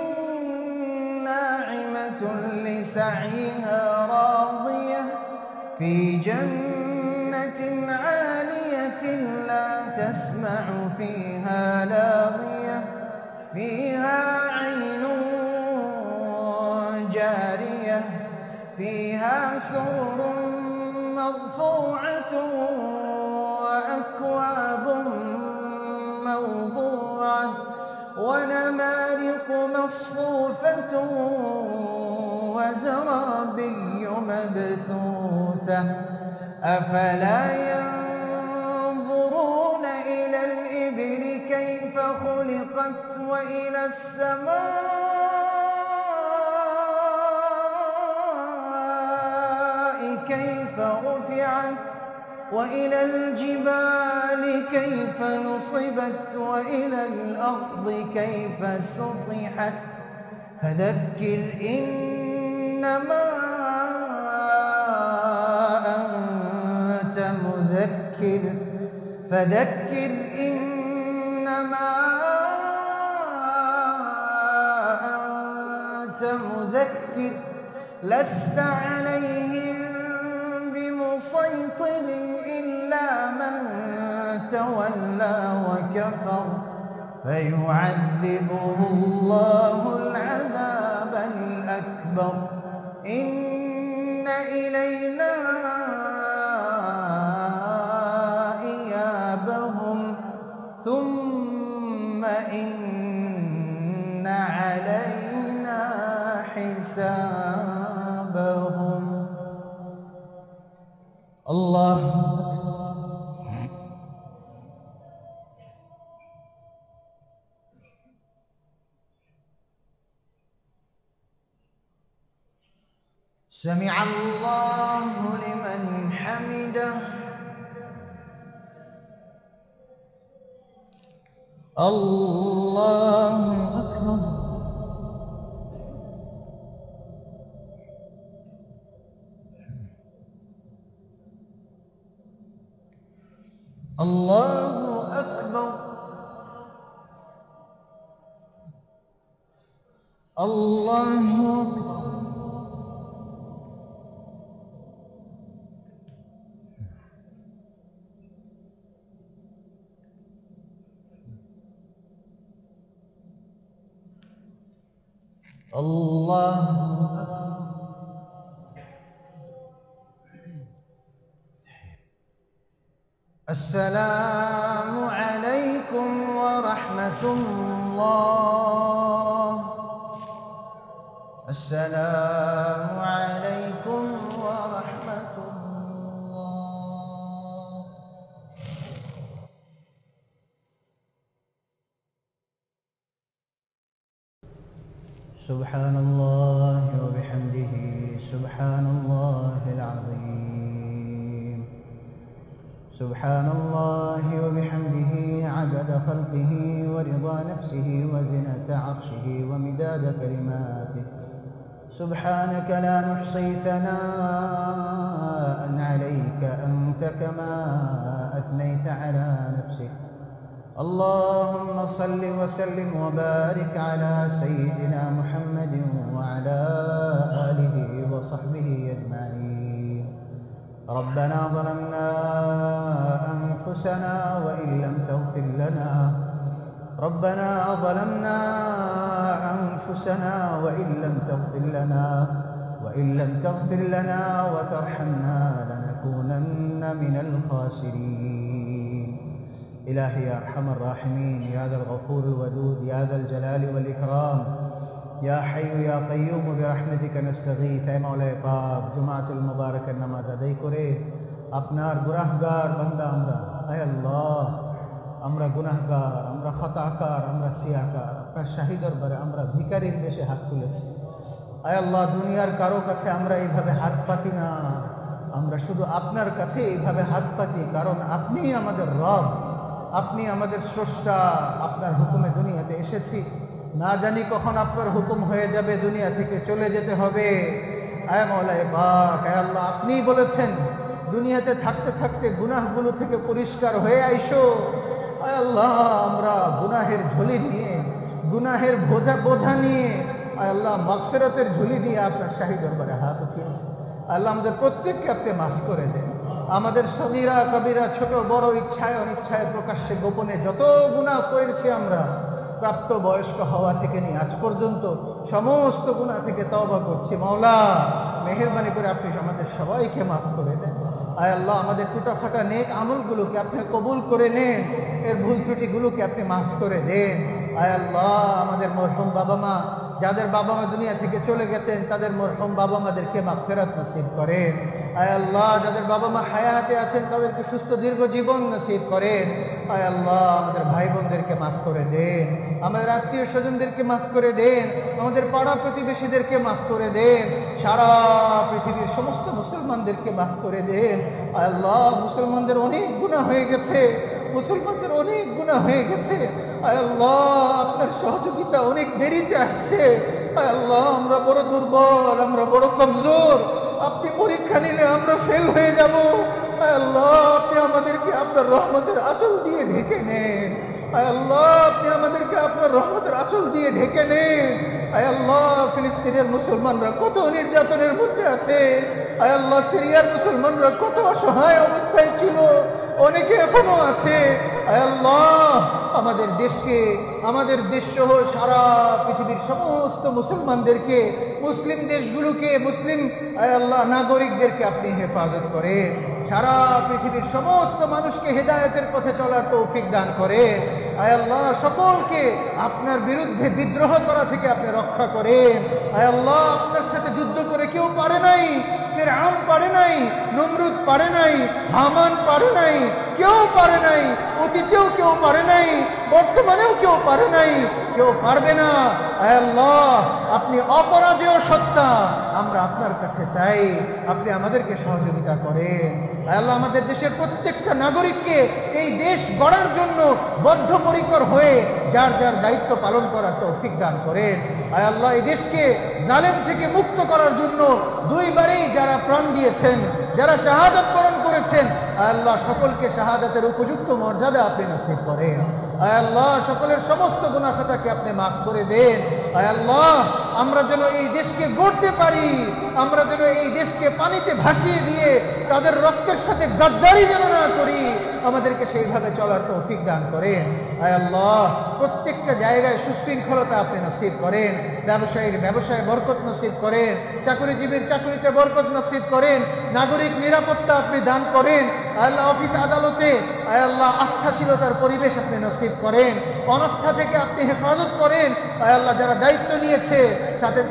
ناعمة لسعيها راضية في جنة عالية لا تسمع فيها لاغية فيها عين جارية فيها سرر مرفوعة وأكواب موضوعة ونمارق مصفوفة وزرابي مبثوثة أفلا ينظرون إلى الإبل كيف خلقت وإلى السماء كيف رفعت وإلى الجبال كيف نصبت وإلى الأرض كيف سطحت فذكر إنما أنت مذكر فذكر إنما أنت مذكر لست عليهم بمسيطر إلا من تولى وكفر فيعذبه الله العذاب الأكبر إن إلينا إيابهم ثم إن علينا حسابهم الله سمع الله لمن حمده الله أكبر الله أكبر الله أكبر الله السلام عليكم ورحمة الله السلام عليكم ورحمة الله سبحان الله وبحمده سبحان الله العظيم سبحان الله وبحمده عدد خلقه ورضا نفسه وزنة عرشه ومداد كلماته سبحانك لا نحصي ثناء عليك أنت كما أثنيت على نفسك اللهم صل وسلم وبارك على سيدنا محمد وعلى آله وصحبه أجمعين ربنا ظلمنا أنفسنا وإن لم تغفر لنا ربنا ظلمنا أنفسنا وإن لم تغفر لنا وترحمنا لنكونن من الخاسرين إلهي يا أرحم الراحمين يا ذا الغفور الودود يا ذا الجلال والإكرام يا حي يا قيوم برحمتك نستغيث اے مولا پاک জুমাতুল মুবারকের নামাজ আদায় করে আপনার গুনাহগার বান্দা আমরা আয় আল্লাহ আমরা গুনাহগার আমরা খাতাকার আমরা সিয়াকার আপনার শাহী দরবারে আমরা ভিখারির বেশে হাত তুলেছি আয় আল্লাহ দুনিয়ার কারো কাছে আমরা এইভাবে হাত পাতি না আমরা শুধু আপনার কাছে এইভাবে হাত পাতি কারণ আপনি আমাদের রব আপনি আমাদের স্রষ্টা আপনার হুকুমে দুনিয়াতে এসেছি না জানি কখন আপনার হুকুম হয়ে যাবে দুনিয়া থেকে চলে যেতে হবে আয় মাওলা পাক আয় আল্লাহ আপনি বলেছেন দুনিয়াতে থাকতে থাকতে গুনাহগুলো থেকে পরিষ্কার হয়ে আইসো আয় আল্লাহ আমরা গুনাহের ঝুলি নিয়ে গুনাহের বোঝা নিয়ে আয় আল্লাহ মাগফিরাতের ঝুলি নিয়ে আপনার শাহী দরবারে হাত উঠিয়েছি আল্লাহ আমাদের প্রত্যেককে আপনি মাফ করে দেন আমাদের সগীরা কবিরা ছোট বড় ইচ্ছায় অনিচ্ছায় প্রকাশ্যে গোপনে যত গুনাহ করেছি আমরা প্রাপ্ত বয়স্ক হওয়া থেকে নিয়ে আজ পর্যন্ত সমস্ত গুনাহ থেকে তওবা করছি মাওলা মেহেরবানি করে আপনি আমাদের সবাইকে মাফ করে দেন আয় আল্লাহ আমাদের টুটাফাটা নেক আমলগুলোকে আপনি কবুল করে নেন এর ভুল ত্রুটিগুলোকে আপনি মাফ করে দেন আয় আল্লাহ আমাদের মরহুম বাবা মা যাদের বাবা মা দুনিয়া থেকে চলে গেছেন তাদের মরহুম বাবা মাদেরকে মাগফিরাত নসিব করেন। আয় আল্লাহ, যাদের বাবা মা হায়াতে আছেন তাদেরকে সুস্থ দীর্ঘ জীবন নসিব করেন। আয় আল্লাহ, আমাদের ভাই বোনদেরকে মাফ করে দেন, আমাদের আত্মীয় স্বজনদেরকে মাফ করে দেন, আমাদের পাড়া প্রতিবেশীদেরকে মাফ করে দেন, সারা পৃথিবীর সমস্ত মুসলমানদেরকে মাফ করে দেন। আয় আল্লাহ, মুসলমানদের অনেক গুনাহ হয়ে গেছে, মুসলমানদের অনেক গুনাহ হয়ে গেছে। আয় আল্লাহ, আপনার সহযোগিতা অনেক দেরিতে আসছে। আয় আল্লাহ, আমরা বড় দুর্বল, আমরা বড় কমজোর। আপনি পরীক্ষা নিলে আমরা ফেল হয়ে যাব। আয় আল্লাহ, আপনি আমাদেরকে আপনার রহমতের আঁচল দিয়ে ঢেকে নেন। আয় আল্লাহ, আপনি আমাদেরকে আপনার রহমতের আঁচল দিয়ে ঢেকে নেন। আয় আল্লাহ, ফিলিস্তিনের মুসলমানরা কত নির্যাতনের মধ্যে আছে। আয় আল্লাহ, সিরিয়ার মুসলমানরা কত অসহায় অবস্থায় ছিল, অনেকে এখনো আছে। আয় আল্লাহ, আমাদের দেশকে, আমাদের দেশ সহ সারা পৃথিবীর সমস্ত মুসলমানদেরকে, মুসলিম দেশগুলোকে, মুসলিম আয় আল্লাহ নাগরিকদেরকে আপনি হেফাজত করেন। সারা পৃথিবীর সমস্ত মানুষকে হেদায়েতের পথে চলার তৌফিক দান করেন। আয় আল্লাহ, সকলকে আপনার বিরুদ্ধে বিদ্রোহ করা থেকে আপনি রক্ষা করেন। আয় আল্লাহ, আপনার সাথে যুদ্ধ করে কেউ পারে নাই, ফিরআউন পারে নাই, নমরুদ পারে নাই, হামান পারে নাই, কেউ পারে নাই, অতীতেও কেউ পারে নাই, বর্তমানেও কেউ পারে নাই, কেউ পারবে না। আয় আল্লাহ, আপনি অপরাজেয় সত্তা, আমরা আপনার কাছে চাই, আপনি আমাদেরকে সহযোগিতা করেন। আয় আল্লাহ, আমাদের দেশের প্রত্যেকটা নাগরিককে এই দেশ গড়ার জন্য বদ্ধপরিকর হয়ে যার যার দায়িত্ব পালন করার তৌফিক দান করেন। আয় আল্লাহ, এই দেশকে জালেম থেকে মুক্ত করার জন্য দুইবারেই যারা প্রাণ দিয়েছেন, যারা শাহাদাত বরণ করেছেন, আয় আল্লাহ, সকলকে শাহাদাতের উপযুক্ত মর্যাদা আপনি নসিব করেন। আয় আল্লাহ, সকলের সমস্ত গুনাহ খাতাকে আপনি মাফ করে দেন। আয় আল্লাহ, আমরা যেন এই দেশকে গড়তে পারি, আমরা যেন এই দেশকে পানিতে ভাসিয়ে দিয়ে তাদের রক্তের সাথে গাদ্দারি যেন না করি, আমাদেরকে সেইভাবে চলার তৌফিক দান করেন। আয় আল্লাহ, প্রত্যেকটা জায়গায় সুশৃঙ্খলতা আপনি নসিব করেন, ব্যবসায়ীর ব্যবসায় বরকত নসিব করেন, চাকরিজীবীর চাকরিতে বরকত নসিব করেন, নাগরিক নিরাপত্তা আপনি দান করেন। আল্লাহ, অফিস আদালতে আয় আল্লাহ আস্থাশীলতার পরিবেশ আপনি নসিব করেন, অনাস্থা থেকে আপনি হেফাজত করেন। আয় আল্লাহ, যারা দায়িত্ব নিয়েছে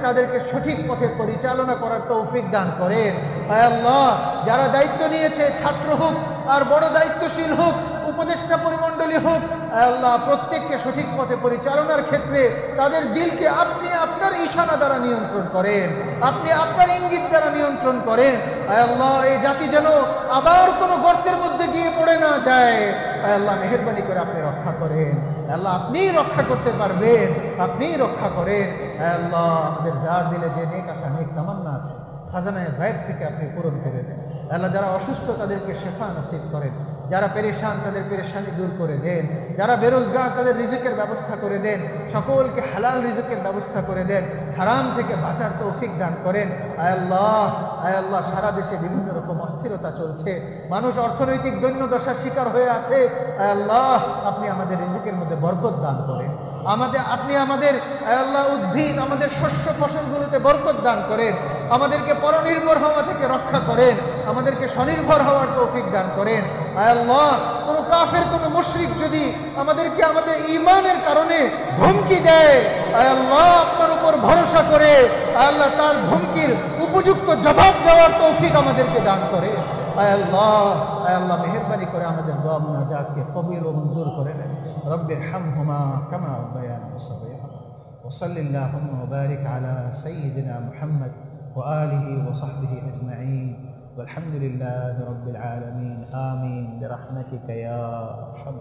তাদেরকে সঠিক পথে পরিচালনা করার তৌফিক দান করেন। আয় আল্লাহ, যারা দায়িত্ব নিয়েছে, ছাত্র হোক আর বড় দায়িত্বশীল হোক, উপদেষ্টা পরিমণ্ডলী হোক, আল্লাহ, প্রত্যেককে সঠিক পথে পরিচালনার ক্ষেত্রে তাদের দিলকে আপনি আপনার ইশারা দ্বারা নিয়ন্ত্রণ করেন, আপনি আপনার ইঙ্গিত দ্বারা নিয়ন্ত্রণ করেন। আয় আল্লাহ, এই জাতি যেন আবার কোনো গর্তের মধ্যে গিয়ে পড়ে না যায়। আয় আল্লাহ, মেহেরবানি করে আপনি রক্ষা করেন। আল্লাহ, আপনিই রক্ষা করতে পারবেন, আপনিই রক্ষা করেন। আয় আল্লাহ, আমাদের যার দিলে যে নেক আশা, নেক তামান্না আছে, খাজানায়ে গায়ব থেকে আপনি পূরণ করে দেন। আল্লাহ, যারা অসুস্থ তাদেরকে শেফা নসিব করেন, যারা পেরেশান তাদের পেরেশানি দূর করে দেন, যারা বেরোজগার তাদের রিজিকের ব্যবস্থা করে দেন, সকলকে হালাল রিজিকের ব্যবস্থা করে দেন, হারাম থেকে বাঁচার তৌফিক দান করেন। আয় আল্লাহ, আয় আল্লাহ, সারা দেশে বিভিন্ন রকম অস্থিরতা চলছে, মানুষ অর্থনৈতিক দৈন্যদশার শিকার হয়ে আছে। আয় আল্লাহ, আপনি আমাদের রিজিকের মধ্যে বরকত দান করেন, আপনি আমাদের আয় আল্লাহ উদ্ভিদ, আমাদের শস্য ফসলগুলোতে বরকত দান করেন, আমাদেরকে পরনির্ভর হওয়া থেকে রক্ষা করেন, আমাদেরকে স্বনির্ভর হওয়ার তৌফিক দান করেন। আয় আল্লাহ, কোনো কাফের, কোনো মুশরিক যদি আমাদেরকে আমাদের ঈমানের কারণে ধমকি দেয়, আয় আল্লাহ, আপনার উপর ভরসা করে আয় আল্লাহ তার ধমকির উপযুক্ত জবাব দেওয়ার তৌফিক আমাদেরকে দান করে। আয় আল্লাহ, আয় আল্লাহ, মেহেরবানি করে আমাদের দোয়া মুনাজাতকে কবুল ও মঞ্জুর করে নেন। রব্বির হামহুমা কামা রাব্বায়ানি সগীরা। ওয়া সাল্লাল্লাহু ওয়া বারিক আলা সাইয়্যিদিনা মুহাম্মদ ওয়া আলিহি ওয়া সাহবিহি আজমাইন। والحمد لله رب العالمين آمين برحمتك يا أرحم